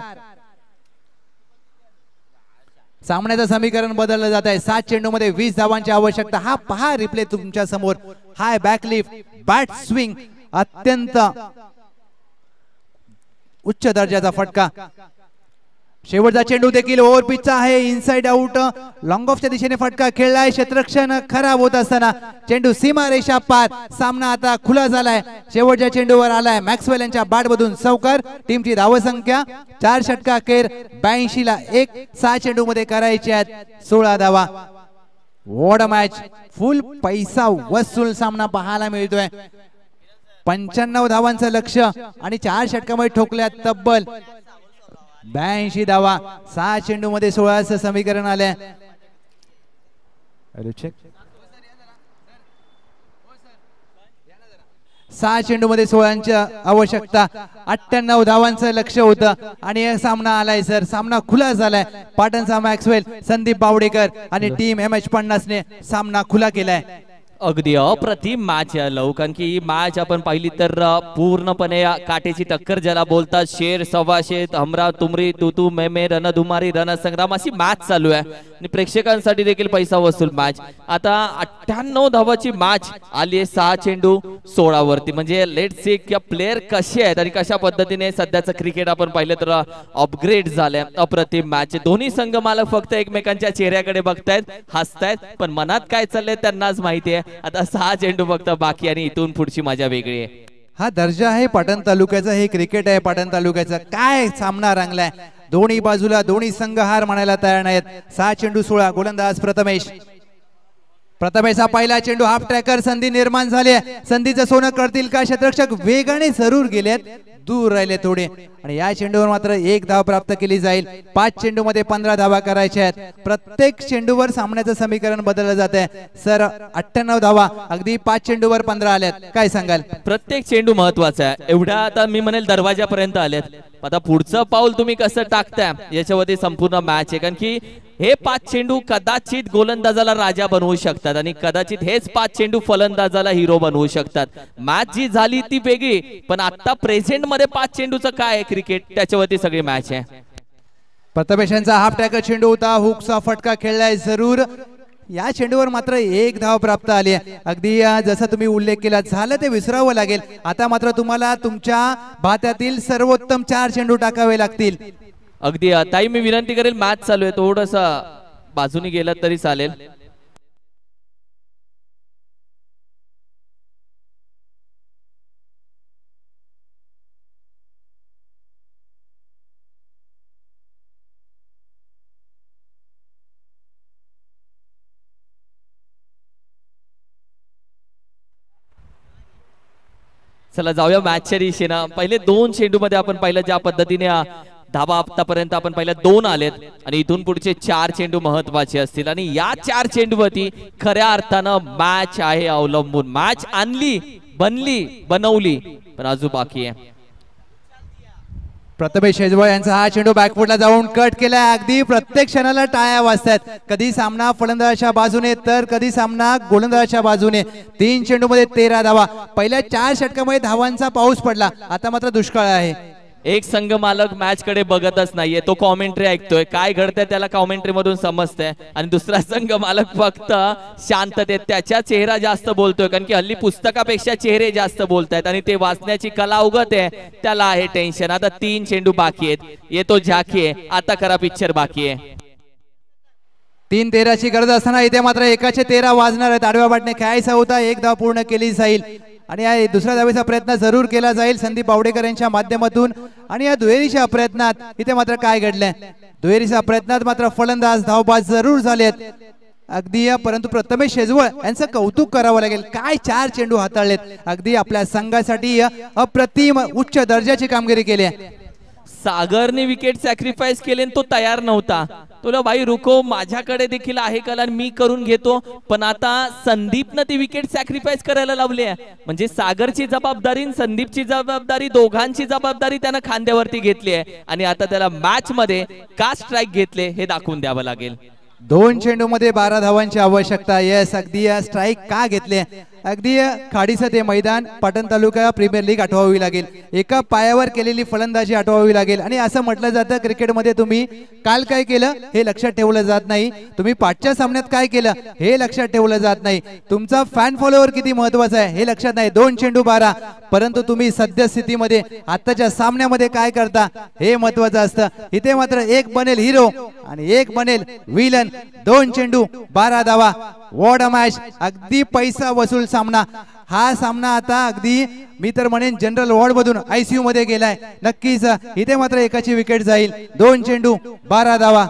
सामन्याचं समीकरण बदललं जात आहे. 7 चेंडू मध्ये 20 धावांची आवश्यकता. हा पहा रिप्ले तुमच्या समोर. हाय बॅकलिफ्ट, बॅट स्विंग, अत्यंत उच्च दर्जाचा फटका. शेवटचा चेंडू देखील ओव्हर पिचचा आहे. इनसाइड आउट लॉंग ऑफच्या दिशेने फटका खेळलाय. क्षेत्ररक्षण खराब होत असताना चेंडू सीमारेषा पार. सामना आता खुला झालाय. शेवटच्या चेंडूवर आलाय मॅक्सवेल यांच्या बॅट मधून चौकार. टीमची धावसंख्या 4 षटका अखेर 82 ला 1. 6 चेंडू मध्ये करायचे आहेत 16 धावा. What a match. फुल पैसा वसूल सामना पाहायला मिळतोय. 95 धावांचं लक्ष आणि 4 षटकामध्ये ठोकल्यात तब्बल 82 धावा. 6 चेंडू मध्ये 16चं समीकरण आलंय. 6 चेंडू मध्ये 16ची आवश्यकता. 98 धावांचं लक्ष होतं आणि हा सामना आलाय सर. सामना खुला झालाय. पाटणचा मॅक्सवेल, संदीप बावडेकर आणि टीम MH50 ने सामना खुला केलाय. अगदी अप्रतिम मॅच यालो, कारण की ही मॅच आपण पाहिली तर पूर्णपणे काटेची टक्कर ज्याला बोलतात. शेर सव्वा शेर, हमरा तुमरी तू मे रणधुमारी रणसंग्राम अशी मॅच चालू आहे आणि प्रेक्षकांसाठी देखील पैसा वसूल मॅच. आता 98 धावाची मॅच आली आहे 6 चेंडू 16 वरती. म्हणजे लेट सी की प्लेयर कसे आहेत आणि कशा पद्धतीने सध्याचं क्रिकेट आपण पाहिलं तर अपग्रेड झालंय. अप्रतिम मॅच. दोन्ही संघ मालक फक्त एकमेकांच्या चेहऱ्याकडे बघतायत, हसतायत, पण मनात काय चाललंय त्यांनाच माहिती आहे. आता 6 चेंडू फक्त बाकी आणि इथून पुढची मजा वेगळी आहे. हा दर्जा आहे पाटण तालुक्याचा. हे क्रिकेट आहे पाटण तालुक्याचा. काय सामना रंगलाय. दोन्ही बाजूला दोन्ही संघ हार म्हणायला तयार नाहीत. 6 चेंडू 16. गोलंदाज प्रथमेशचा पहिला चेंडू हाफ ट्रॅकर. संधी निर्माण झाली. संधीचं सोनं करतील का क्षेत्ररक्षक. वेगाने जरूर गेलेत, दूर राहिले थोडे आणि या चेंडूवर मात्र 1 धाव प्राप्त केली जाईल. 5 चेंडू मध्ये 15 धावा करायच्या आहेत. प्रत्येक चेंडूवर सामन्याचं समीकरण बदललं जात आहे सर. 98 धावा अगदी 5 चेंडूवर 15 आल्यात. काय सांगाल. प्रत्येक चेंडू महत्वाचा आहे. एवढा आता मी म्हणेल दरवाजापर्यंत आलेत. आता पुढचं पाऊल तुम्ही कसं टाकताय याच्यावरती संपूर्ण मॅच आहे, कारण की हे 5 चेंडू कदाचित गोलंदाजाला राजा बनवू शकतात आणि कदाचित हेच 5 चेंडू फलंदाजाला हिरो बनवू शकतात. मॅच जी झाली ती वेगळी, पण आता प्रेझेंट मध्ये 5 चेंडूचं काय आहे क्रिकेट त्याच्यावरती सगळी मॅच आहे. प्रथमेशांचा हाफ ट्रॅकर चेंडू होता. हुकचा फटका खेळलाय जरूर. या चेंडूवर मात्र 1 धाव प्राप्त आली आहे. अगदी जसं तुम्ही उल्लेख केला झालं ते विसरावं लागेल. आता मात्र तुम्हाला तुमच्या भात्यातील सर्वोत्तम 4 चेंडू टाकावे लागतील. अगदी ताई मी विनंती करेल, मॅच चालू आहे, थोडस बाजूने गेलं तरी चालेल. चला जाऊया मॅचच्या दिशेनं. पहिले 2 चेंडू मध्ये आपण पाहिलं ज्या पद्धतीने धाबा आतापर्यंत आपण पहिल्या 2 आलेत आणि इथून पुढचे 4 चेंडू महत्वाचे असतील आणि या 4 चेंडूवरती खऱ्या अर्थानं मॅच आहे अवलंबून. मॅच आणली, बनवली पण अजून बाकी आहे. प्रथमेश शेजवळ यांचा हा चेंडू बॅकफुटला जाऊन कट केलाय. अगदी प्रत्येक क्षणाला टाळ्या वाजतात. कधी सामना फलंदाजाच्या बाजूने तर कधी सामना गोलंदाजाच्या बाजूने. 3 चेंडूमध्ये 13 धावा. पहिल्या 4 षटकामध्ये धावांचा पाऊस पडला. आता मात्र दुष्काळ आहे. एक संघ मालक मॅच कडे बघतच नाहीये, तो कॉमेंट्री ऐकतोय, काय घडतंय त्याला कॉमेंट्री मधून समजतंय आणि दुसरा संघ मालक फक्त शांततेत त्याच्या चेहरा जास्त बोलतोय, कारण की हल्ली पुस्तकापेक्षा चेहरे जास्त बोलतायत आणि ते वाचण्याची कला अवगत आहे, त्याला आहे टेन्शन. आता 3 चेंडू बाकी आहेत, येतो झाकी आहे, आता करा पिक्चर बाकी आहे. 3-13 ची गरज असताना इथे मात्र एकाचे 13 वाजणार आहेत. आडव्या बाटने खेळायचा होता, एक धाव पूर्ण केली जाईल आणि या दुसऱ्या धावेचा प्रयत्न जरूर केला जाईल संदीप बावडेकर यांच्या माध्यमातून. आणि या दुहेरीच्या प्रयत्नात इथे मात्र काय घडलंय, दुहेरीच्या प्रयत्नात मात्र फलंदाज धावबाज जरूर झालेत अगदी, परंतु प्रथमेश शेजवळ यांचं कौतुक करावं लागेल. काय 4 चेंडू हाताळलेत, अगदी आपल्या संघासाठी अप्रतिम उच्च दर्जाची कामगिरी केली आहे. सागरने विकेट सॅक्रिफाईस केले, तो तयार नव्हता. तुला भाई रुको, माझ्याकडे देखील आहे कला, मी करून घेतो. पण आता संदीपनं ती विकेट सॅक्रिफाईस करायला लावली आहे, म्हणजे सागरची जबाबदारी संदीपची जबाबदारी, दोघांची जबाबदारी त्यानं खांद्यावरती घेतली आहे आणि आता त्याला मॅच मध्ये का स्ट्राईक घेतले हे दाखवून द्यावं लागेल. 2 चेंडू मध्ये 12 धावांची आवश्यकता. यस, अगदी स्ट्राईक का घेतले, अगदी खाडीचं ते मैदान पाटण तालुका प्रीमियर लीग आठवावी लागेल, एका पायावर केलेली फलंदाजी आठवावी लागेल. आणि असं म्हटलं जातं क्रिकेटमध्ये तुम्ही काल काय केलं हे लक्षात ठेवलं जात नाही, तुम्ही पाठच्या सामन्यात काय केलं हे लक्षात ठेवलं जात नाही, तुमचा फॅन फॉलोअर किती महत्वाचा आहे हे लक्षात नाही. 2 चेंडू 12, परंतु तुम्ही सद्यस्थितीमध्ये आताच्या सामन्यामध्ये काय करता हे महत्वाचं असतं. इथे मात्र एक बनेल हिरो आणि एक बनेल विलन. 2 चेंडू 12 धावा. व्हॉट अ मॅच, अगदी पैसा वसूल सामना. हा सामना आता अगदी मी तर म्हणेन जनरल वॉर्ड मधून ICU मध्ये गेलाय नक्कीच. इथे मात्र एकाची विकेट जाईल. 2 चेंडू 12 धावा.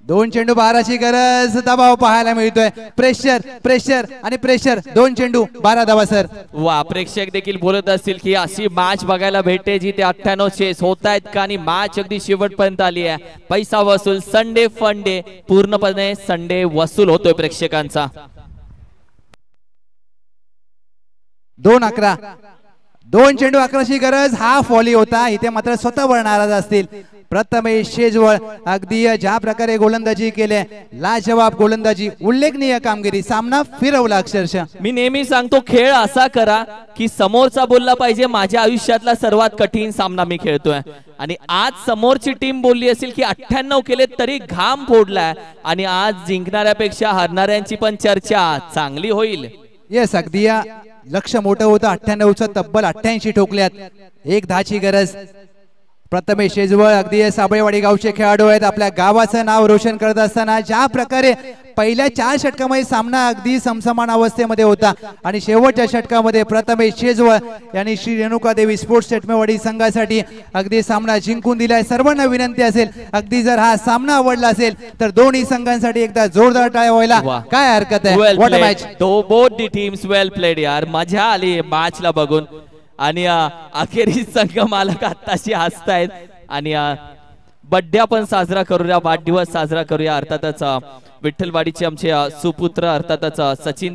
2 चेंडू 12 ची गरज, दबाव पाहायला मिळतोय, प्रेशर प्रेशर आणि प्रेशर. 2 चेंडू 12 धावा. सर वा, प्रेक्षक देखील बोलत असतील की अशी मॅच बघायला भेटते जिथे 98 चेस होत आहेत का, आणि मॅच अगदी शेवटपर्यंत आली आहे. पैसा वसूल, संडे फन डे, पूर्णपणे संडे वसूल होतोय प्रेक्षकांचा. 2-11, 2 चेंडू 11 ची गरज. हा फॉली होता, इथे मात्र स्वतःवर नाराज असतील प्रथमेश शेजवळ. अगदी ज्या प्रकारे गोलंदाजी केले, लाजवाब गोलंदाजी, उल्लेखनीय कामगिरी, सामना फिरवला अक्षरशः. मी नेहमी सांगतो, खेळ असा करा की समोरचा बोलला पाहिजे माझ्या आयुष्यातला सर्वात कठीण सामना मी खेळतोय, आणि आज समोरची टीम बोलली असेल की 98 केले तरी घाम फोडलाय, आणि आज जिंकणाऱ्यापेक्षा हरणाऱ्यांची पण चर्चा चांगली होईल. येस, अगदी लक्ष मोठं होतं. 98चं तब्बल 88 ठोकल्यात. 1-10 ची गरज. प्रथमेश शेजवळ अगदी साबळेवाडी गावचे खेळाडू आहेत, आपल्या गावाचं नाव रोशन करत असताना ज्या प्रकारे पहिल्या 4 षटकामध्ये सामना अगदी समसमान अवस्थेमध्ये होता आणि शेवटच्या षटकामध्ये प्रथमेश शेजवळ यांनी श्री रेणुका देवी स्पोर्ट्स चटमेवाडी संघासाठी अगदी सामना जिंकून दिलाय. सर्वांना विनंती असेल, अगदी जर हा सामना आवडला असेल तर दोन्ही संघांसाठी एकदा जोरदार टाळ्या व्हायला काय हरकत आहे. What a match, both the teams well played यार, मजा आली मॅचला बघून. आणि अखेरीस संघ मालक आत्ताशी हसतायत आणि बड्डे आपण साजरा करूया, वाढदिवस साजरा करूया. अर्थातच विठ्ठलवाडीचे आमचे सुपुत्र अर्थातच सचिन